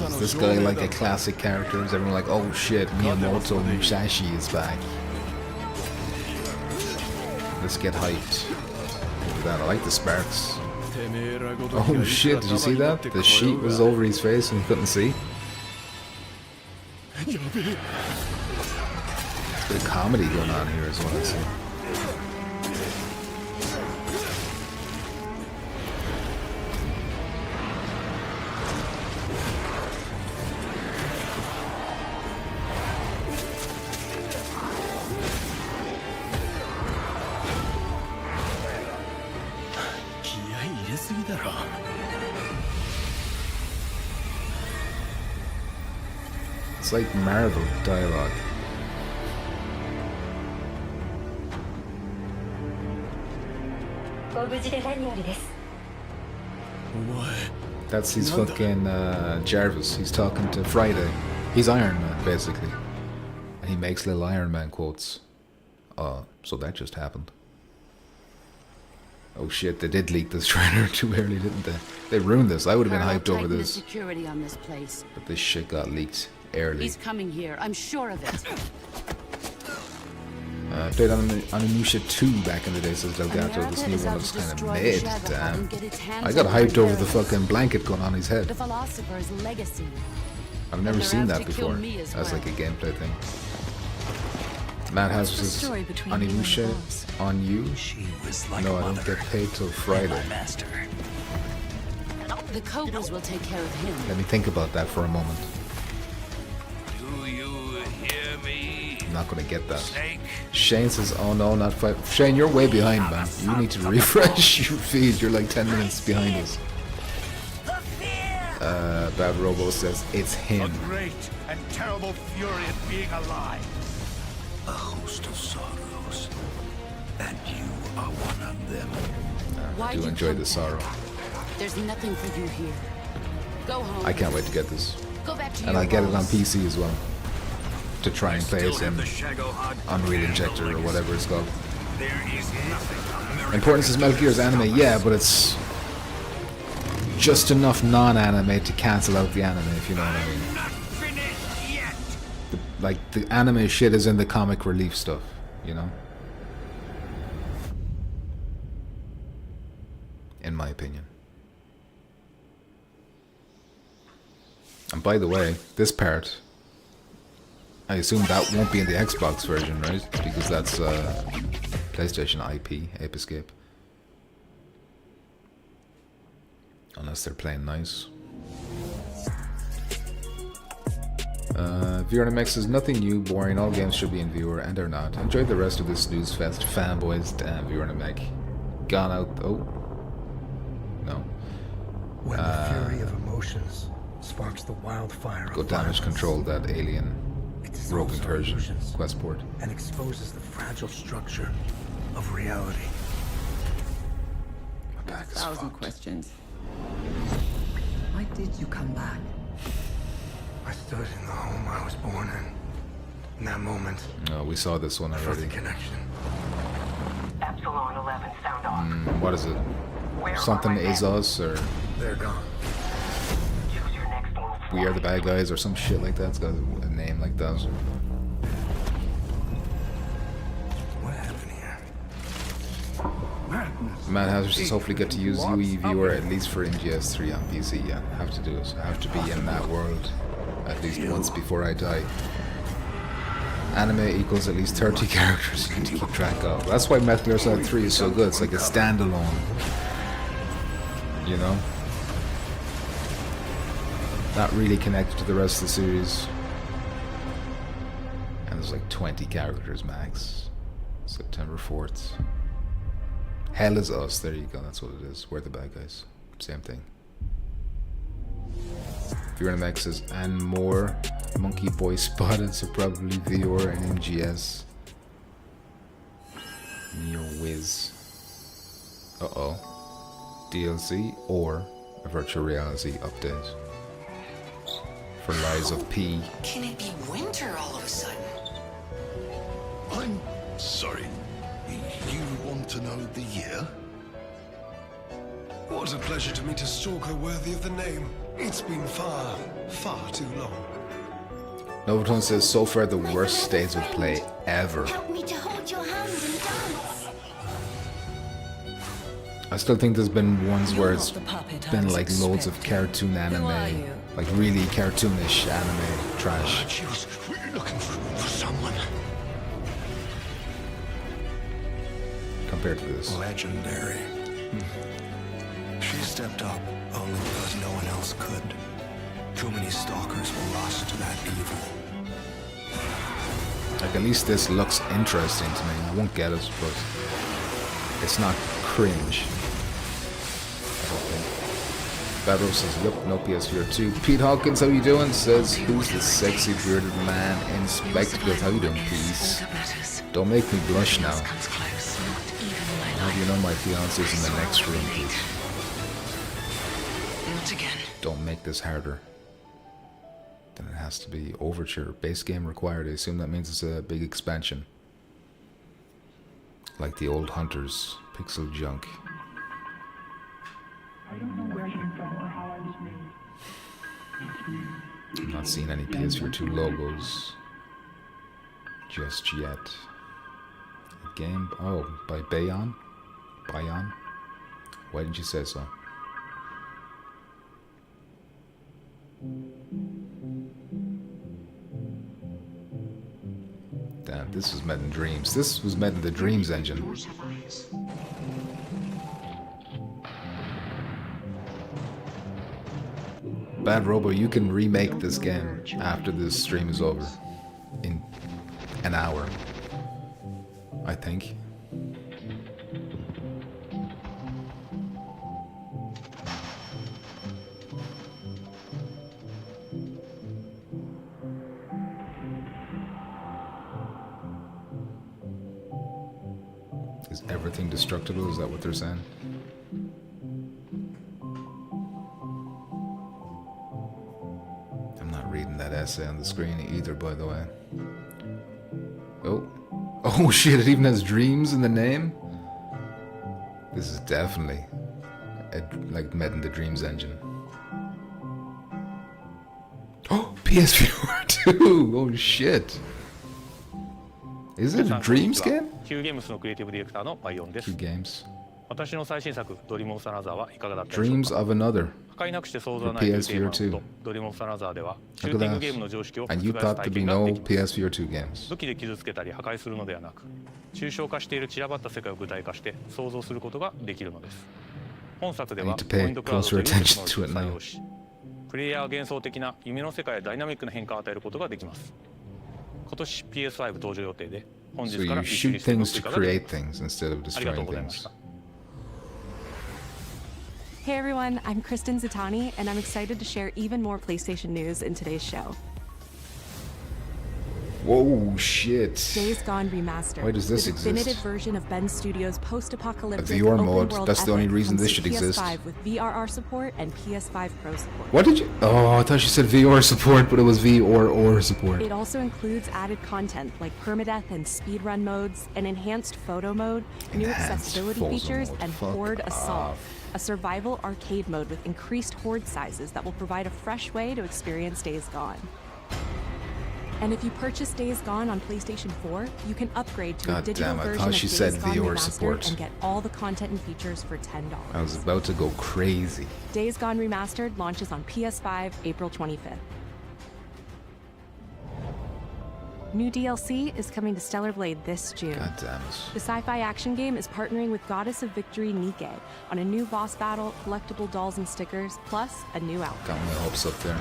Is this guy like a classic character? Is everyone like, oh shit, Miyamoto Musashi is back? Let's get hyped. Look at that, I like the sparks. Oh shit, did you see that? The sheet was over his face and he couldn't see. There's a bit of comedy going on here is what I see. It's like Marvel dialogue. That's his fucking Jarvis. He's talking to Friday. He's Iron Man, basically. And he makes little Iron Man quotes. So that just happened. Oh shit, they did leak this trailer too early, didn't they? They ruined this. I would have been hyped over this. Security on this place. But this shit got leaked early. He's coming here. I'm sure of it. I played Onimusha 2 back in the day, says Delgato. This new one looks kind of mid. Damn. I got hyped over the fucking blanket going on his head. The philosopher's legacy. I've never seen that before. That's like a gameplay thing. Madhouse says Onimusha on you? No, I don't get paid till Friday. The Cobras will take care of him. Let me think about that for a moment. Do you hear me? I'm not gonna get that. Shane says, oh no, not 5. Shane, you're way behind, man. You need to refresh your feed. You're like 10 minutes behind us. Bad Robo says, it's him. A great and terrible fury at being alive. A host of sorrows, and you are one of them. I do enjoy the sorrow. There's nothing for you here. Go home. I can't wait to get this. Go back to And your I get it on roles. PC as well. To try and play it in Unreal Injector or whatever it's called. There is nothing Importance is Metal Gear's anime, yeah, but it's just enough non-anime to cancel out the anime, if you know what I mean. Like, the anime shit is in the comic relief stuff, you know? In my opinion. And by the way, this part I assume that won't be in the Xbox version, right? Because that's PlayStation IP, Ape Escape. Unless they're playing nice. VRNMX says nothing new, boring, all games should be in viewer, and they're not. Enjoy the rest of this snooze fest, fanboys. Damn, VRNMX. Gone out. Oh. No. When the fury of emotions sparks the wildfire go of damage violence, control that alien rogue incursion questport. and exposes the fragile structure of reality. My back is 1,000 fucked. questions. Why did you come back? I stood in the home I was born in. In that moment, No, we saw this one I felt already. the connection. Epsilon 11, sound off. What is it? Where Something are my is men? us, or They're gone. Choose your next move. we are the bad guys, or some shit like that. It's got a name like that. What happened here? Madness. Mad Hazard says hopefully get to use UE Viewer at least for MGS3 on PC. Yeah, have to do it. I have to be in that world at least once before I die. Anime equals at least 30 characters you need to keep track of. That's why Metal Gear Solid 3 is so good. It's like a standalone. You know? Not really connected to the rest of the series. And there's like 20 characters max. September 4th. Hell is us. There you go. That's what it is. We're the bad guys. Same thing. VRNMX says, and more. Monkey Boy spotted, so probably VR and MGS. Neo Wiz. Uh-oh. DLC or a virtual reality update. For Lies of P. Can it be winter all of a sudden? I'm sorry. You want to know the year? What a pleasure to meet a stalker worthy of the name. It's been far, far too long. Novoton says, so far the worst states of play ever. Help me to hold your hand and dance. I still think there's been ones where it's been like loads of cartoon anime, like really cartoonish anime trash. She was looking for someone. Compared to this. Legendary. She stepped up only because no one else could. Too many stalkers were lost to that evil. Like at least this looks interesting to me. I won't get it, but it's not cringe. I don't think. Bad Rose says, yep, no PSVR2. Pete Hawkins, how you doing? Says, who's the sexy bearded man in spectacles? How you doing, please? Don't make me blush now. How do you know my fiance's in the next room, please? Not again. Don't make this harder. Then it has to be Overture. Base game required. I assume that means it's a big expansion. Like the old Hunters. Pixel junk. I'm not seeing any PSVR2 logos just yet. A game? Oh, by Bayon? Bayon? Why didn't you say so? Damn, this was made in Dreams. This was made in the Dreams engine. Bad Robo, you can remake this game after this stream is over. In an hour. I think. Is everything destructible? Is that what they're saying? I'm not reading that essay on the screen either, by the way. Oh. Oh shit, it even has dreams in the name? This is definitely like made in the Dreams engine. Oh, PSVR2! Oh shit! Is it a Dreams game? Qゲームスのクリエイティブディレクターのバイオンです。Q Games. 私の最新作ドリームオブサナザーはいかがだったでしょう Dreams か。 of Another 破壊なくして想像 for ないというテーマの PSVR2. ことドリームオブサナザーではシュ Look ーティン at グゲームの that. 常識を覆 And す you 体 thought there'd be 験がで no きます PSVR2 games. 武器で傷つけたり破壊するのではなく抽象化している散らばった世界を具体化して想像することができるのです。本作で I は need to ポイ pay ントクラウドと closer いうテクノロ attention ジ to ーを it 採 now. 用しプレイヤー幻想的な夢の世界やダイナミックな変化を与えることができます。今年 PS5 登場予定で本 So 日から you 一緒に shoot してご things 追 to 加ができ create ます things instead of ありがとう destroying ございまし things. た。 Hey everyone, I'm Kristen Zatani, and I'm excited to share even more PlayStation news in today's show. Whoa, shit. Days Gone Remastered. Why does this the definitive exist? version of Ben Studios' post-apocalyptic A VR open mode. world That's the only epic reason comes this to should exist. PS5 with VRR support and PS5 Pro support. What did you? Oh, I thought you said VR support, but it was V or support. It also includes added content like permadeath and speedrun modes, an enhanced photo mode, new Enhanced accessibility photo features, mode. and Fuck Horde Assault, off. a survival arcade mode with increased horde sizes that will provide a fresh way to experience Days Gone. And if you purchase Days Gone on PlayStation 4, you can upgrade to a God digital damn, I version thought of she Days said Gone VR Remastered support. and get all the content and features for $10. I was about to go crazy. Days Gone Remastered launches on PS5 April 25th. New DLC is coming to Stellar Blade this June. God damn it. The sci-fi action game is partnering with Goddess of Victory Nike on a new boss battle, collectible dolls and stickers, plus a new outfit. Got my hopes up there.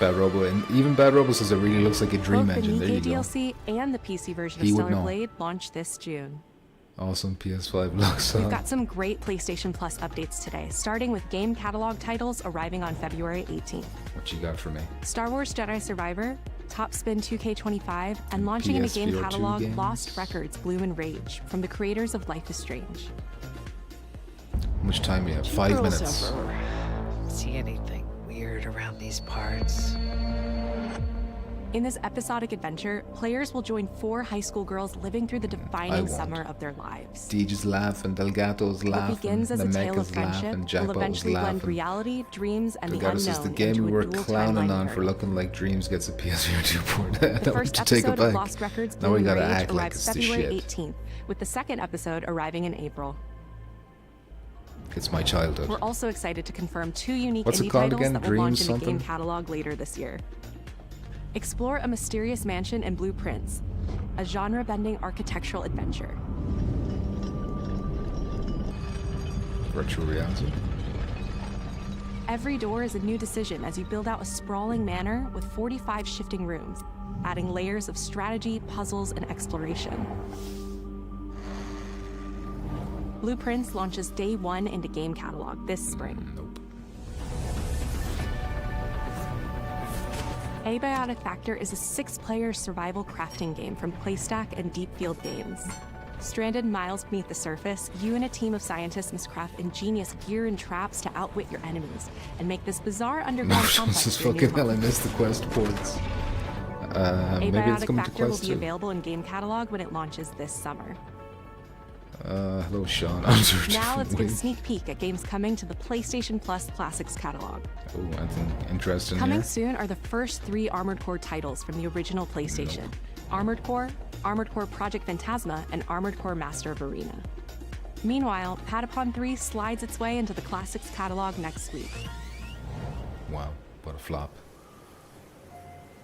Bad Robo, and even Bad Robo says it really looks like a dream Both engine. the There you Nike go. DLC and the PC version of He would Stellar know. Blade launch this June. Awesome PS5 looks We've on. got some great PlayStation Plus updates today, starting with game catalog titles arriving on February 18th. What you got for me? Star Wars Jedi Survivor, Top Spin 2K25, and launching in a game PSVR2 catalog, games? Lost Records Bloom and Rage, from the creators of Life is Strange. How much time we have? 5 minutes. See anything weird around these parts? In this episodic adventure, players will join 4 high school girls living through the defining won't. summer of their lives. Deej is laughing, Delgato's What laughing, begins as a tale of Nameca's friendship laughing, will Jackpot was eventually blend laughing. reality, dreams, and the Delgato unknown says the game into we a were dual clowning timeline on for narrative. looking like Dreams gets a PSVR2 port. The Now we first have to take it episode of back. Lost Records Now Bloom we and gotta Rage act like arrives it's the February shit. 18th, with the second episode arriving in April. It's my childhood. We're also excited to confirm 2 unique What's it indie called titles again? that will launch Dreams in the game something? catalog later this year. Explore a mysterious mansion and blueprints, a genre-bending architectural adventure. Virtual reality. Every door is a new decision as you build out a sprawling manor with 45 shifting rooms, adding layers of strategy, puzzles, and exploration. Blueprints launches day 1 into game catalog this spring. Nope. Abiotic Factor is a 6-player survival crafting game from Playstack and Deep Field Games. Stranded miles beneath the surface, you and a team of scientists must craft ingenious gear and traps to outwit your enemies and make this bizarre underground This complex is your new fucking hell. I home. missed the quest ports. Maybe it's Abiotic coming to Factor will Quest be 2. available in game catalog when it launches this summer. Hello, Sean. I'm sorry. Now let's get a sneak peek at games coming to the PlayStation Plus Classics catalog. Oh, anything interesting Coming here? soon are the first 3 Armored Core titles from the original PlayStation: Armored Core Project Phantasma, and Armored Core Master of Arena. Meanwhile, Patapon 3 slides its way into the Classics catalog next week. Wow, what a flop.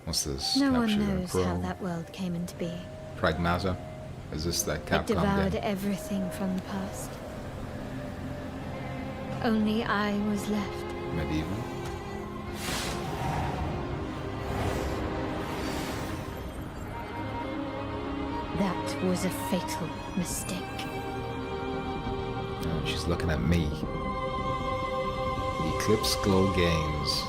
What's this? No one Capture knows Pro. how that world came into being. Pragmata? Is this that It Capcom devoured game? everything from the past. Only I was left. Medieval? That was a fatal mistake. Oh, she's looking at me. Eclipse Glow Games.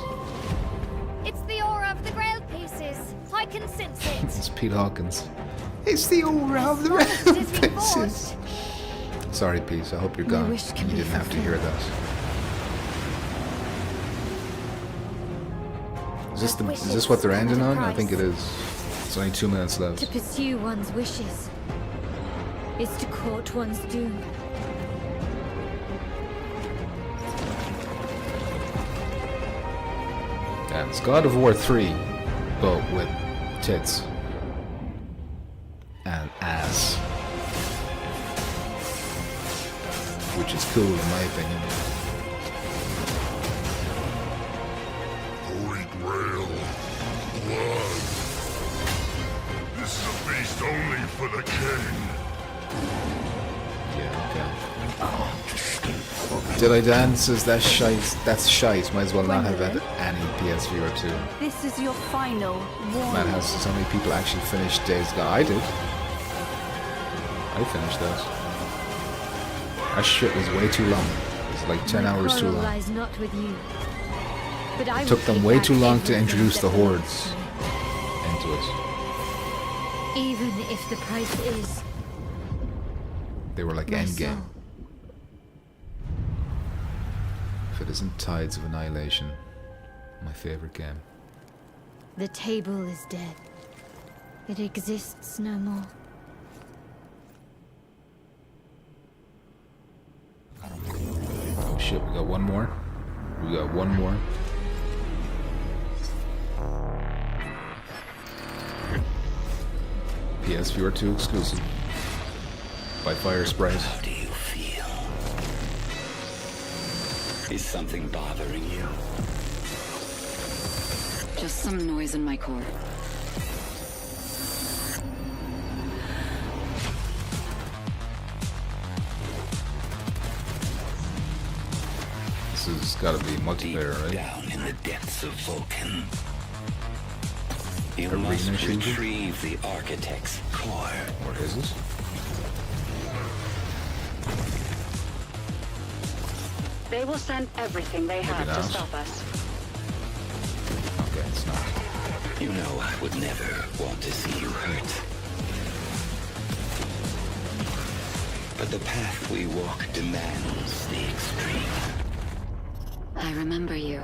It's the aura of the Grail pieces. I can sense it. It's Pete Hawkins. It's the aura of the Faces. Sorry, Pete. I hope you're My gone. You wish can be didn't have to hear that. Is this what they're ending on? I think it is. It's only 2 minutes To left. pursue one's wishes is to court one's doom. And it's God of War 3, but with tits and ass. which is cool in my opinion. Holy Grail. Blood. This is a feast only for the king. Yeah, okay. Did I dance? Says that's shite. That's shite. Might as well not have had any PSVR2. This is your final warning. Madhouse says how many people actually finished Days Gone. I did. I finished that. That shit was way too long. It was like 10 hours too long. Lies not with you. But I It took them way too long to introduce the hordes into it. Even if the price is They were like my endgame. soul. If it isn't Tides of Annihilation, my favorite game. The table is dead. It exists no more. Oh shit, we got one more. We got one more. PSVR2 exclusive. By Fire Sprays. How do you feel? Is something bothering you? Just some noise in my core. This has got to be multiplayer, right? Down in the depths of Vulcan, you Arena must shooter? retrieve the Architect's core. What is this? They will send everything they have to not. stop us. Okay, it's not. You know I would never want to see you hurt. But the path we walk demands the extreme. I remember you.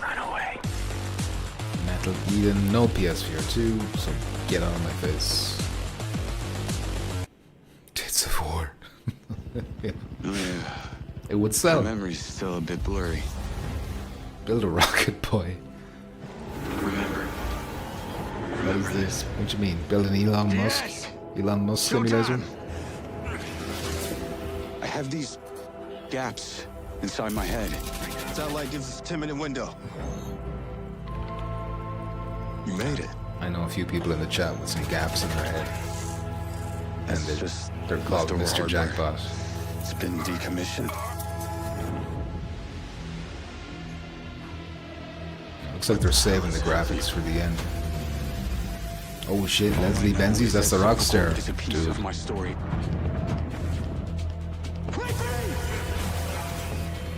Run away. Metal Eden, no PSVR2, so get out of my face. Tits of War. Yeah. It would sell. My memory's still a bit blurry. Build a rocket, boy. Remember. What is this? What do you mean? Build an Elon Musk? Elon Musk simulator? I have these gaps inside my head. Satellite gives us a 10-minute window. You made it. I know a few people in the chat with some gaps in their head. And they're called leftover Mr. hardware. Jackpot. It's been decommissioned. Looks like they're saving the graphics for the end. Oh shit, Leslie Benzies, that's the Rockstar dude. Of my story.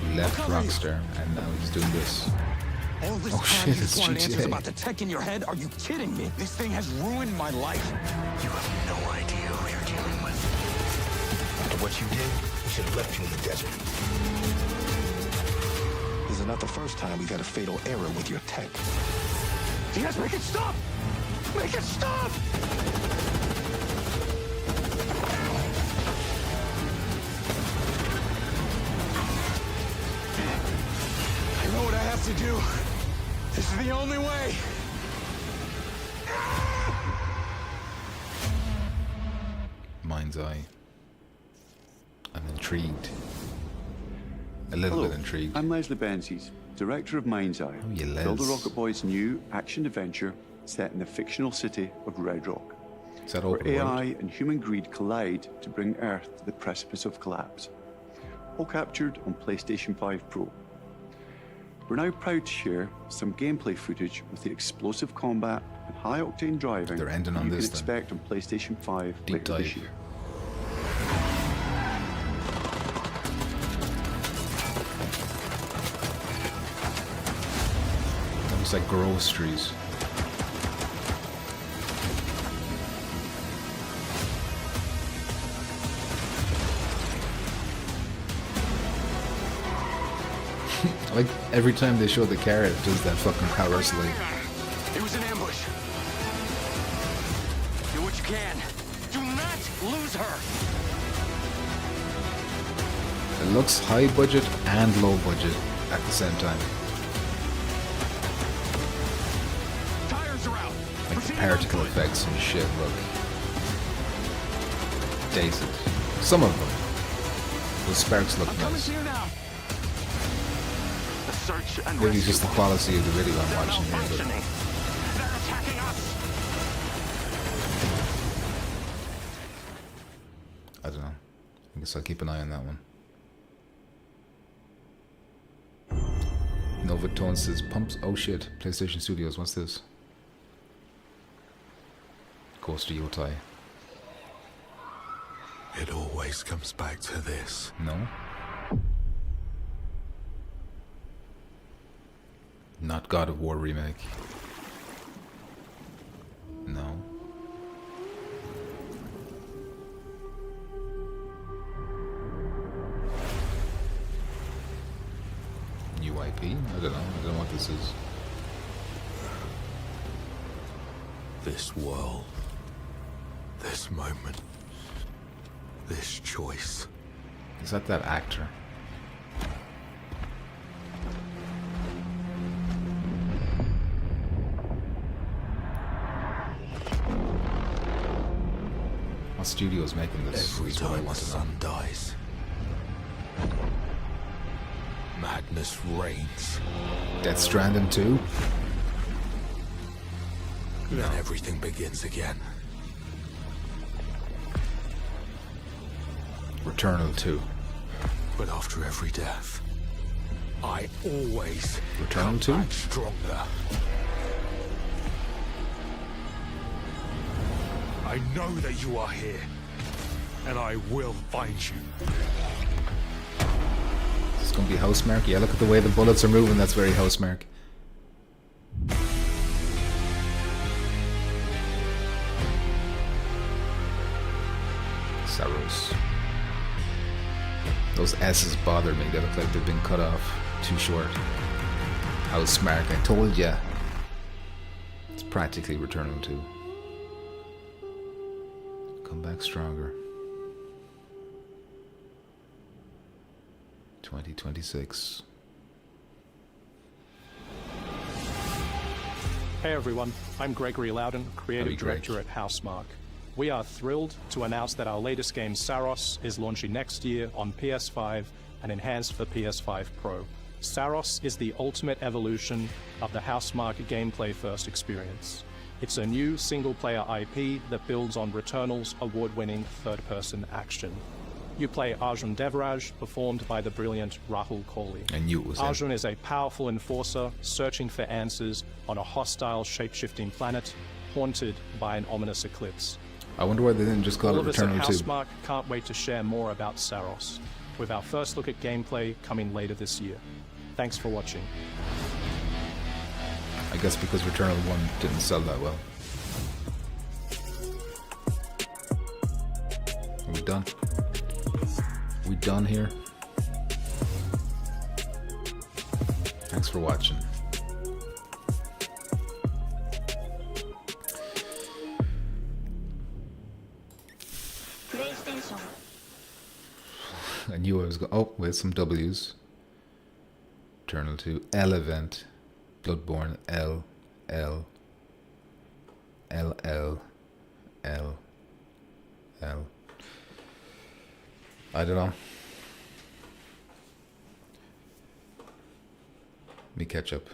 He left Rockstar and now he's doing this. All this Oh time shit, you it's want answers GTA. about the tech in your head? Are you kidding me? This thing has ruined my life. You have no idea who you're dealing with. After what you did, we should have left you in the desert. This is not the first time we've had a fatal error with your tech. Yes, make it stop! Make it stop! I know what I have to do. This is the only way. Mind's Eye. I'm intrigued. A little bit intrigued. I'm Leslie Benzies, director of Mind's Eye. Oh, you Les. Build a Rocket Boy's new action-adventure set in the fictional city of Red Rock, Is that where open AI world? and human greed collide to bring Earth to the precipice of collapse. All captured on PlayStation 5 Pro. We're now proud to share some gameplay footage with the explosive combat and high-octane driving They're ending on you this can then. expect on PlayStation 5 Deep later this dive. year. Looks like groceries. Like every time they show the car, it does that fucking power wrestling. It was an ambush. Do what you can. Do not lose her. It looks high budget and low budget at the same time. Tires are out. Like the particle effects and shit look dated. Some of them. Those sparks look nice. Here now. The search and Maybe it's just the quality of the video I'm watching here. But they're attacking us. I don't know. I guess I'll keep an eye on that one. Novatone says pumps. Oh shit! PlayStation Studios. What's this? Goes to Yotai. It always comes back to this. No. Not God of War remake. No. New IP? I don't know. I don't know what this is. This world. This moment. This choice. Is that actor? What studio is making this? Every time the sun dies, madness reigns. Death Stranding 2? Then everything begins again. Returnal 2. But after every death, I always Returnal 2? back stronger. I know that you are here, and I will find you. It's gonna be Housemarque. Yeah, look at the way the bullets are moving. That's very Housemarque. Saros. Those S's bother me. They look like they've been cut off too short. Housemarque. I told ya. It's practically Returnal 2. Come back stronger. 2026. Hey everyone, I'm Gregory Loudon, Creative Director at Housemarque. We are thrilled to announce that our latest game, Saros, is launching next year on PS5 and enhanced for PS5 Pro. Saros is the ultimate evolution of the Housemarque gameplay-first experience. It's a new single-player IP that builds on Returnal's award-winning third-person action. You play Arjun Devraj, performed by the brilliant Rahul Kohli. I knew it was Arjun is a powerful enforcer searching for answers on a hostile, shape-shifting planet haunted by an ominous eclipse. I wonder why they didn't just call All it of us at Returnal 2. Housemarque can't wait to share more about Saros, with our first look at gameplay coming later this year. Thanks for watching. I guess because Returnal 1 didn't sell that well. Are we done? We done here? Thanks for watching. PlayStation. I knew I was going. Oh, with some W's. Returnal 2. L event. Bloodborne. L. L. L. L. L. L. I don't know. Let me catch up.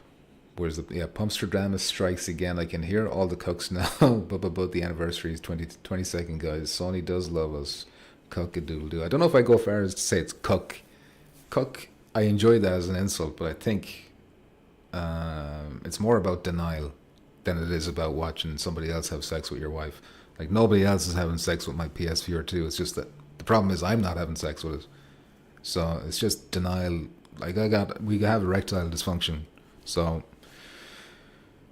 Where's the... Yeah, Pumpsterdamus strikes again. I can hear all the cooks now. But the anniversary is 22nd, guys. Sony does love us. Cock-a-doodle-doo. I don't know if I go far as to say it's cuck. Cuck, I enjoy that as an insult, but I think it's more about denial than it is about watching somebody else have sex with your wife. Like, nobody else is having sex with my PSVR2. It's just that the problem is I'm not having sex with it. So it's just denial. Like, we have erectile dysfunction. So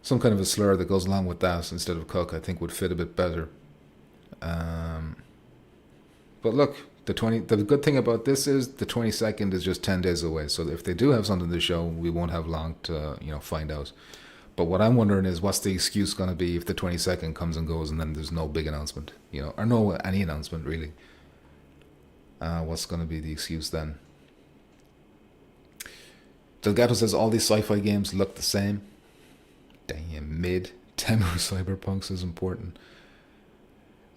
some kind of a slur that goes along with that instead of cook, I think would fit a bit better. But look, the good thing about this is the 22nd is just 10 days away. So if they do have something to show, we won't have long to find out. But what I'm wondering is, what's the excuse going to be if the 22nd comes and goes and then there's no big announcement, or no any announcement really? What's going to be the excuse then? Delgato says all these sci-fi games look the same. Damn, mid. Temu Cyberpunks is important.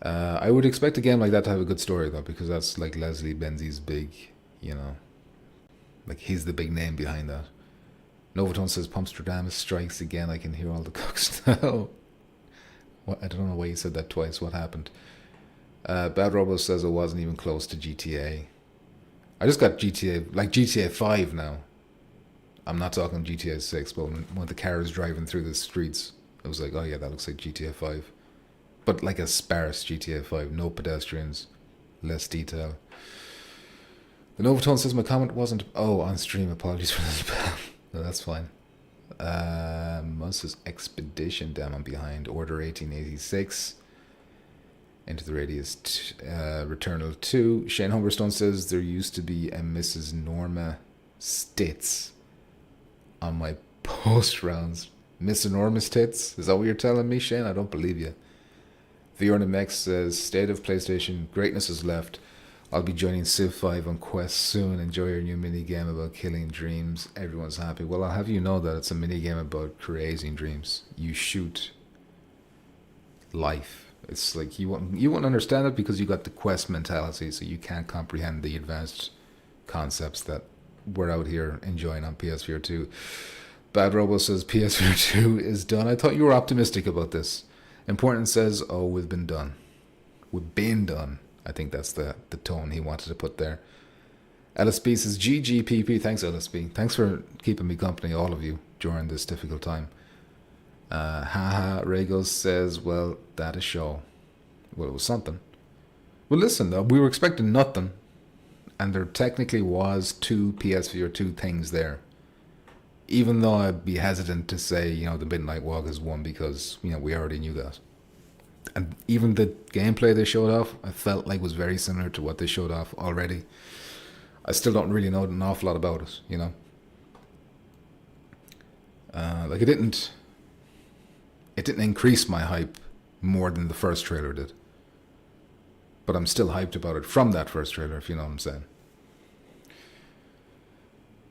I would expect a game like that to have a good story though, because that's like Leslie Benzies' big you know, like he's the big name behind that. Novatone says Pumpsterdamus strikes again. I can hear all the cooks now. What? I don't know why you said that twice. What happened? Bad Robo says it wasn't even close to GTA. I just got GTA, like GTA 5 now. I'm not talking GTA 6, but when the car is driving through the streets, I was like, oh yeah, that looks like GTA 5. But like a sparse GTA 5, no pedestrians, less detail. The Novatone says my comment wasn't, oh, on stream, apologies for the spam. No, that's fine. Mus's Expedition, damn, I'm behind. Order 1886. Into the Radius, Returnal 2. Shane Humberstone says there used to be a Mrs. Norma Stitz on my post rounds. Miss Enormous Tits? Is that what you're telling me, Shane? I don't believe you. VRNMX says, State of PlayStation, greatness is left. I'll be joining Civ 5 on Quest soon. Enjoy your new minigame about killing dreams. Everyone's happy. Well, I'll have you know that it's a minigame about creating dreams. You shoot life. It's like you won't understand it because you got the Quest mentality, so you can't comprehend the advanced concepts that we're out here enjoying on PSVR 2. Bad Robo says PSVR 2 is done. I thought you were optimistic about this. Important says, oh, we've been done. We've been done. I think that's the tone he wanted to put there. LSB says, GGPP. Thanks, LSB. Thanks for keeping me company, all of you, during this difficult time. Haha, Regos says, well, that is show. Well, it was something. Well, listen, though, we were expecting nothing. And there technically was 2 PSVR 2 things there. Even though I'd be hesitant to say, you know, the Midnight Walk is one because, you know, we already knew that. And even the gameplay they showed off, I felt like was very similar to what they showed off already. I still don't really know an awful lot about it, you know. Like it didn't increase my hype more than the first trailer did. But I'm still hyped about it from that first trailer, if you know what I'm saying.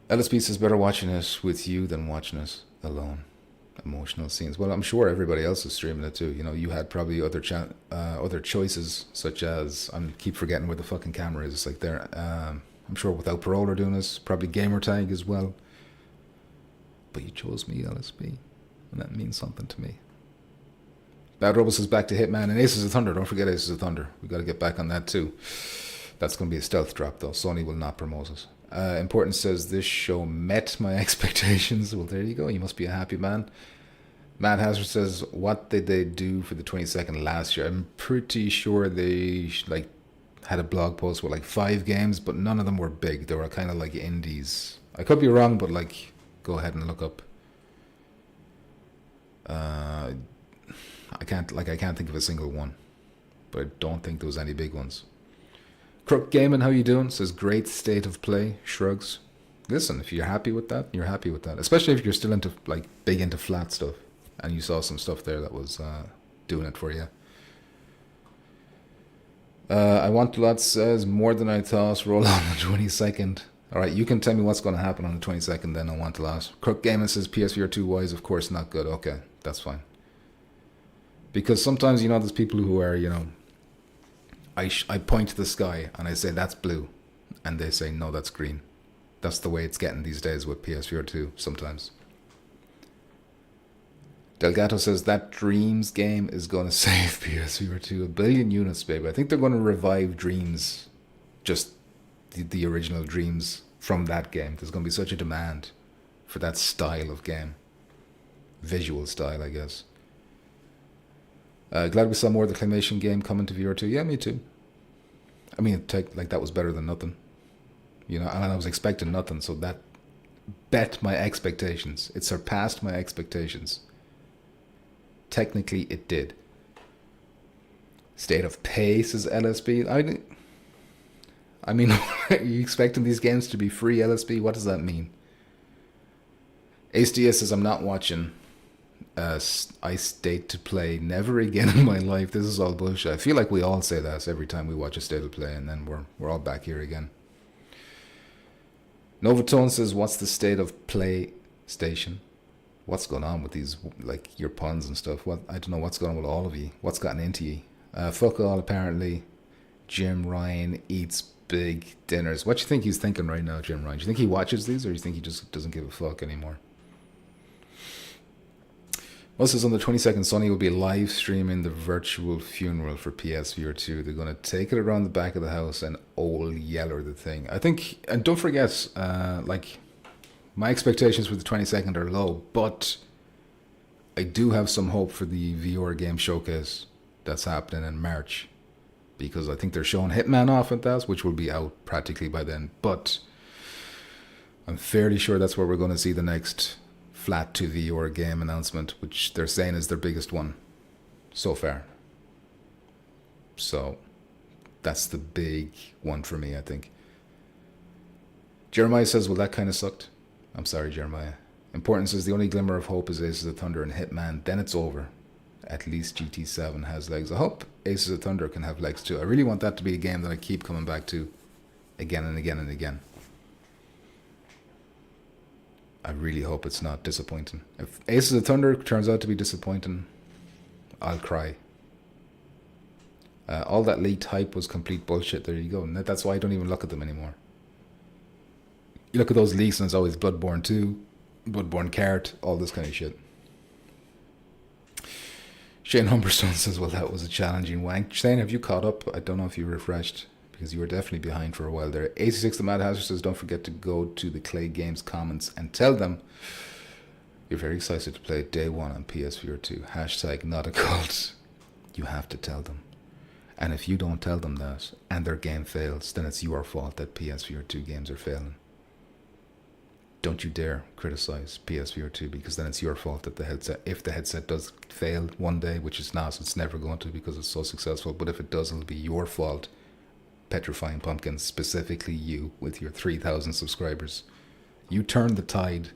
LSP says better watching it with you than watching it alone. Emotional scenes. Well, I'm sure everybody else is streaming it too. You know, you had probably other choices, such as I keep forgetting where the fucking camera is. It's like there. I'm sure Without Parole are doing this. Probably Gamertag as well. But you chose me, LSP, and that means something to me. Bad Robo says back to Hitman and Aces of Thunder. Don't forget Aces of Thunder. We got to get back on that too. That's going to be a stealth drop though. Sony will not promote it. Important says this show met my expectations. Well, there you go. You must be a happy man. Matt Hazard says, what did they do for the 22nd last year? I'm pretty sure they had a blog post with 5 games, but none of them were big. They were kind of like indies. I could be wrong, but go ahead and look up. I can't think of a single one, but I don't think there was any big ones. Crook Gaming, how you doing? Says great state of play. Shrugs. Listen, if you're happy with that, you're happy with that. Especially if you're still into big into flat stuff, and you saw some stuff there that was doing it for you. I Want a Lot says more than I thought. Roll on the 22nd. All right, you can tell me what's going to happen on the 22nd. Then I Want a Lot. Crook Gaming says PSVR 2 wise, of course, not good. Okay, that's fine. Because sometimes there's people who are I point to the sky and I say that's blue, and they say no, that's green. That's the way it's getting these days with PSVR 2 sometimes. Delgato says that Dreams game is going to save PSVR 2 1 billion units, baby. I think they're going to revive Dreams, just the original Dreams from that game. There's going to be such a demand for that style of game, visual style, I guess. Glad we saw more of the claymation game coming to VR2. Yeah, me too. I mean, that was better than nothing. And I was expecting nothing, so that bet my expectations. It surpassed my expectations. Technically, it did. State of Pay, says LSB. I mean, are you expecting these games to be free, LSB? What does that mean? Ace DS says, I'm not watching Ice State to Play never again in my life. This is all bullshit. I feel like we all say that every time we watch a State of Play, and then we're all back here again. Novatone says, what's the state of PlayStation? What's going on with these, your puns and stuff? I don't know what's going on with all of you. What's gotten into you? Fuck all, apparently. Jim Ryan eats big dinners. What do you think he's thinking right now, Jim Ryan? Do you think he watches these, or do you think he just doesn't give a fuck anymore? Well, says on the 22nd, Sony will be live streaming the virtual funeral for PSVR2. They're going to take it around the back of the house and old yeller the thing. I think, and don't forget, like, my expectations for the 22nd are low, but I do have some hope for the VR game showcase that's happening in March, because I think they're showing Hitman off at that, which will be out practically by then. But I'm fairly sure that's where we're going to see the next flat to VR game announcement, which they're saying is their biggest one so far. So that's the big one for me, I think. Jeremiah says, well, that kind of sucked. I'm sorry, Jeremiah. Important says, the only glimmer of hope is Aces of Thunder and Hitman. Then it's over. At least GT7 has legs. I hope Aces of Thunder can have legs too. I really want that to be a game that I keep coming back to again and again and again. I really hope it's not disappointing. If Aces of Thunder turns out to be disappointing, I'll cry. All that leaked hype was complete bullshit. There you go. And that's why I don't even look at them anymore. You look at those leaks and it's always Bloodborne 2, Bloodborne Cart, all this kind of shit. Shane Humberstone says, well, that was a challenging wank. Shane, have you caught up? I don't know if you refreshed, because you were definitely behind for a while there. 86 the Mad Hazard says, don't forget to go to the Clay Games comments and tell them you're very excited to play day one on PSVR2. Hashtag not a cult. You have to tell them. And if you don't tell them that, and their game fails, then it's your fault that PSVR2 games are failing. Don't you dare criticize PSVR2, because then it's your fault that the headset, if the headset does fail one day, which it's not, it's never going to because it's so successful, but if it does, it'll be your fault. Petrifying Pumpkins, specifically you with your 3,000 subscribers. You turned the tide.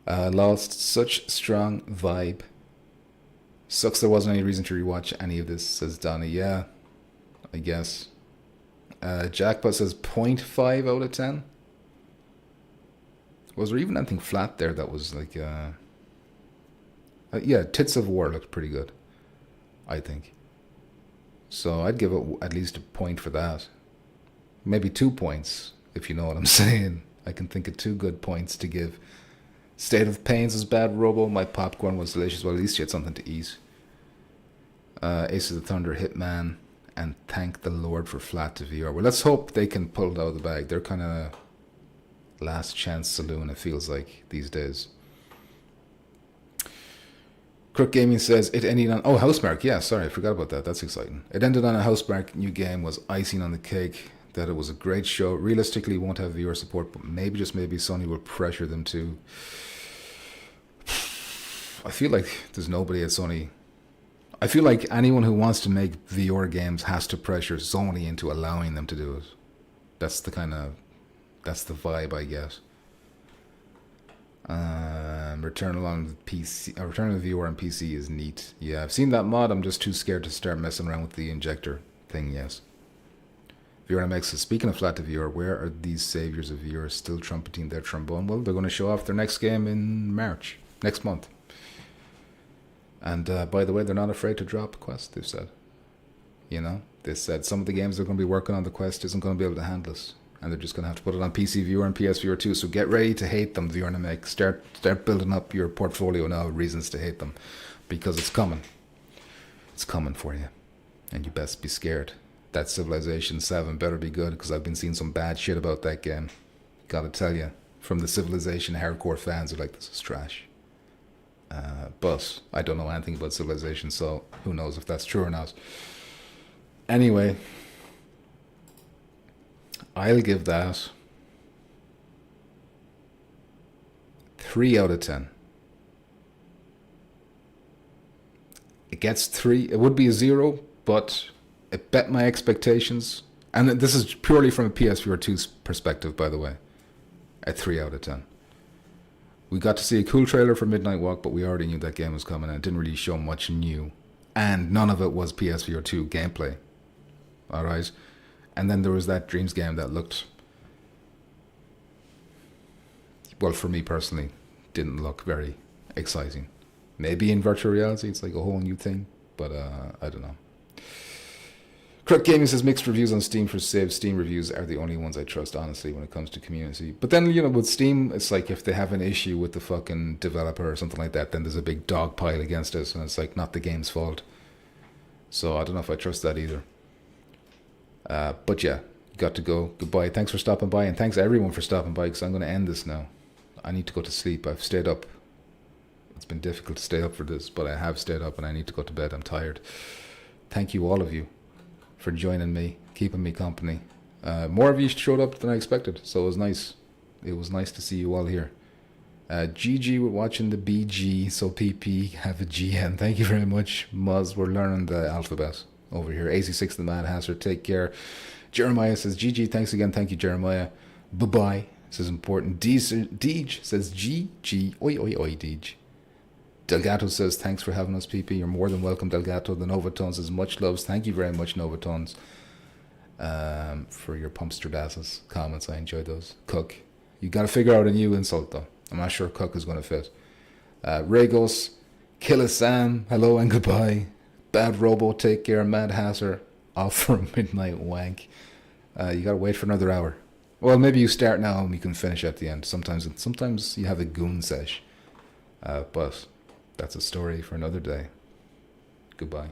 Lost such strong vibe. Sucks there wasn't any reason to rewatch any of this, says Donnie. Yeah, I guess. Jackpot says 0.5 out of 10. Was there even anything flat there that was like... yeah, Tits of War looked pretty good, I think. So I'd give it at least a point for that. Maybe 2 points, if you know what I'm saying. I can think of 2 good points to give. State of Pains was bad, Robo. My popcorn was delicious. Well, at least you had something to eat. Aces of Thunder, Hitman, and thank the Lord for flat to VR. Well, let's hope they can pull it out of the bag. They're kind of last chance saloon, it feels like, these days. Crook Gaming says it ended on... Oh, Housemarque. Yeah, sorry, I forgot about that. That's exciting. It ended on a Housemarque new game, was icing on the cake. That it was a great show. Realistically, won't have VR support, but maybe, just maybe, Sony will pressure them to. I feel like there's nobody at Sony. I feel like anyone who wants to make VR games has to pressure Sony into allowing them to do it. That's the vibe I get. Return on VR on PC is neat. Yeah, I've seen that mod. I'm just too scared to start messing around with the injector thing. Yes. VRMX says, speaking of flat to VR, where are these saviors of VR still trumpeting their trombone? Well, they're going to show off their next game in March, next month. And by the way, they're not afraid to drop Quest, they've said. You know, they said some of the games they're going to be working on, the Quest isn't going to be able to handle it. And they're just going to have to put it on PC VR and PSVR2. So get ready to hate them, VRMX. Start building up your portfolio now of reasons to hate them. Because it's coming. It's coming for you. And you best be scared. That Civilization 7 better be good, because I've been seeing some bad shit about that game. Gotta tell you, from the Civilization hardcore fans are like, this is trash. But I don't know anything about Civilization, so who knows if that's true or not. Anyway, I'll give that 3 out of 10. It gets 3. It would be a 0, but it bet my expectations. And this is purely from a PSVR2's perspective, by the way. At 3 out of 10. We got to see a cool trailer for Midnight Walk, but we already knew that game was coming, and it didn't really show much new. And none of it was PSVR2 gameplay. Alright? And then there was that Dreams game that looked... well, for me personally, didn't look very exciting. Maybe in virtual reality, it's like a whole new thing, but I don't know. Crook Gaming says mixed reviews on Steam for save. Steam reviews are the only ones I trust, honestly, when it comes to community. But then, with Steam, it's like if they have an issue with the fucking developer or something like that, then there's a big dog pile against us, and it's like not the game's fault. So I don't know if I trust that either. But yeah, got to go. Goodbye. Thanks for stopping by, and thanks everyone for stopping by, because I'm going to end this now. I need to go to sleep. I've stayed up. It's been difficult to stay up for this, but I have stayed up and I need to go to bed. I'm tired. Thank you, all of you, for joining me, keeping me company. More of you showed up than I expected, so it was nice. It was nice to see you all here. GG, we're watching the BG, so PP, have a GN. Thank you very much, Muzz. We're learning the alphabet over here. AC6 the Mad Hazard, take care. Jeremiah says GG, thanks again. Thank you, Jeremiah. Bye-bye. This is important. Deej says GG, oi oi oi, Deej. Delgato says, thanks for having us, PP. You're more than welcome, Delgato. The Novatones says, much loves. Thank you very much, Novatones, for your pumpsterdasses comments. I enjoyed those. Cook, you got to figure out a new insult, though. I'm not sure Cook is going to fit. Regos, Killa Sam, hello and goodbye. Bad Robo, take care. Mad Hasser, off for a midnight wank. You got to wait for another hour. Well, maybe you start now and we can finish at the end. Sometimes you have a goon sesh. But that's a story for another day. Goodbye.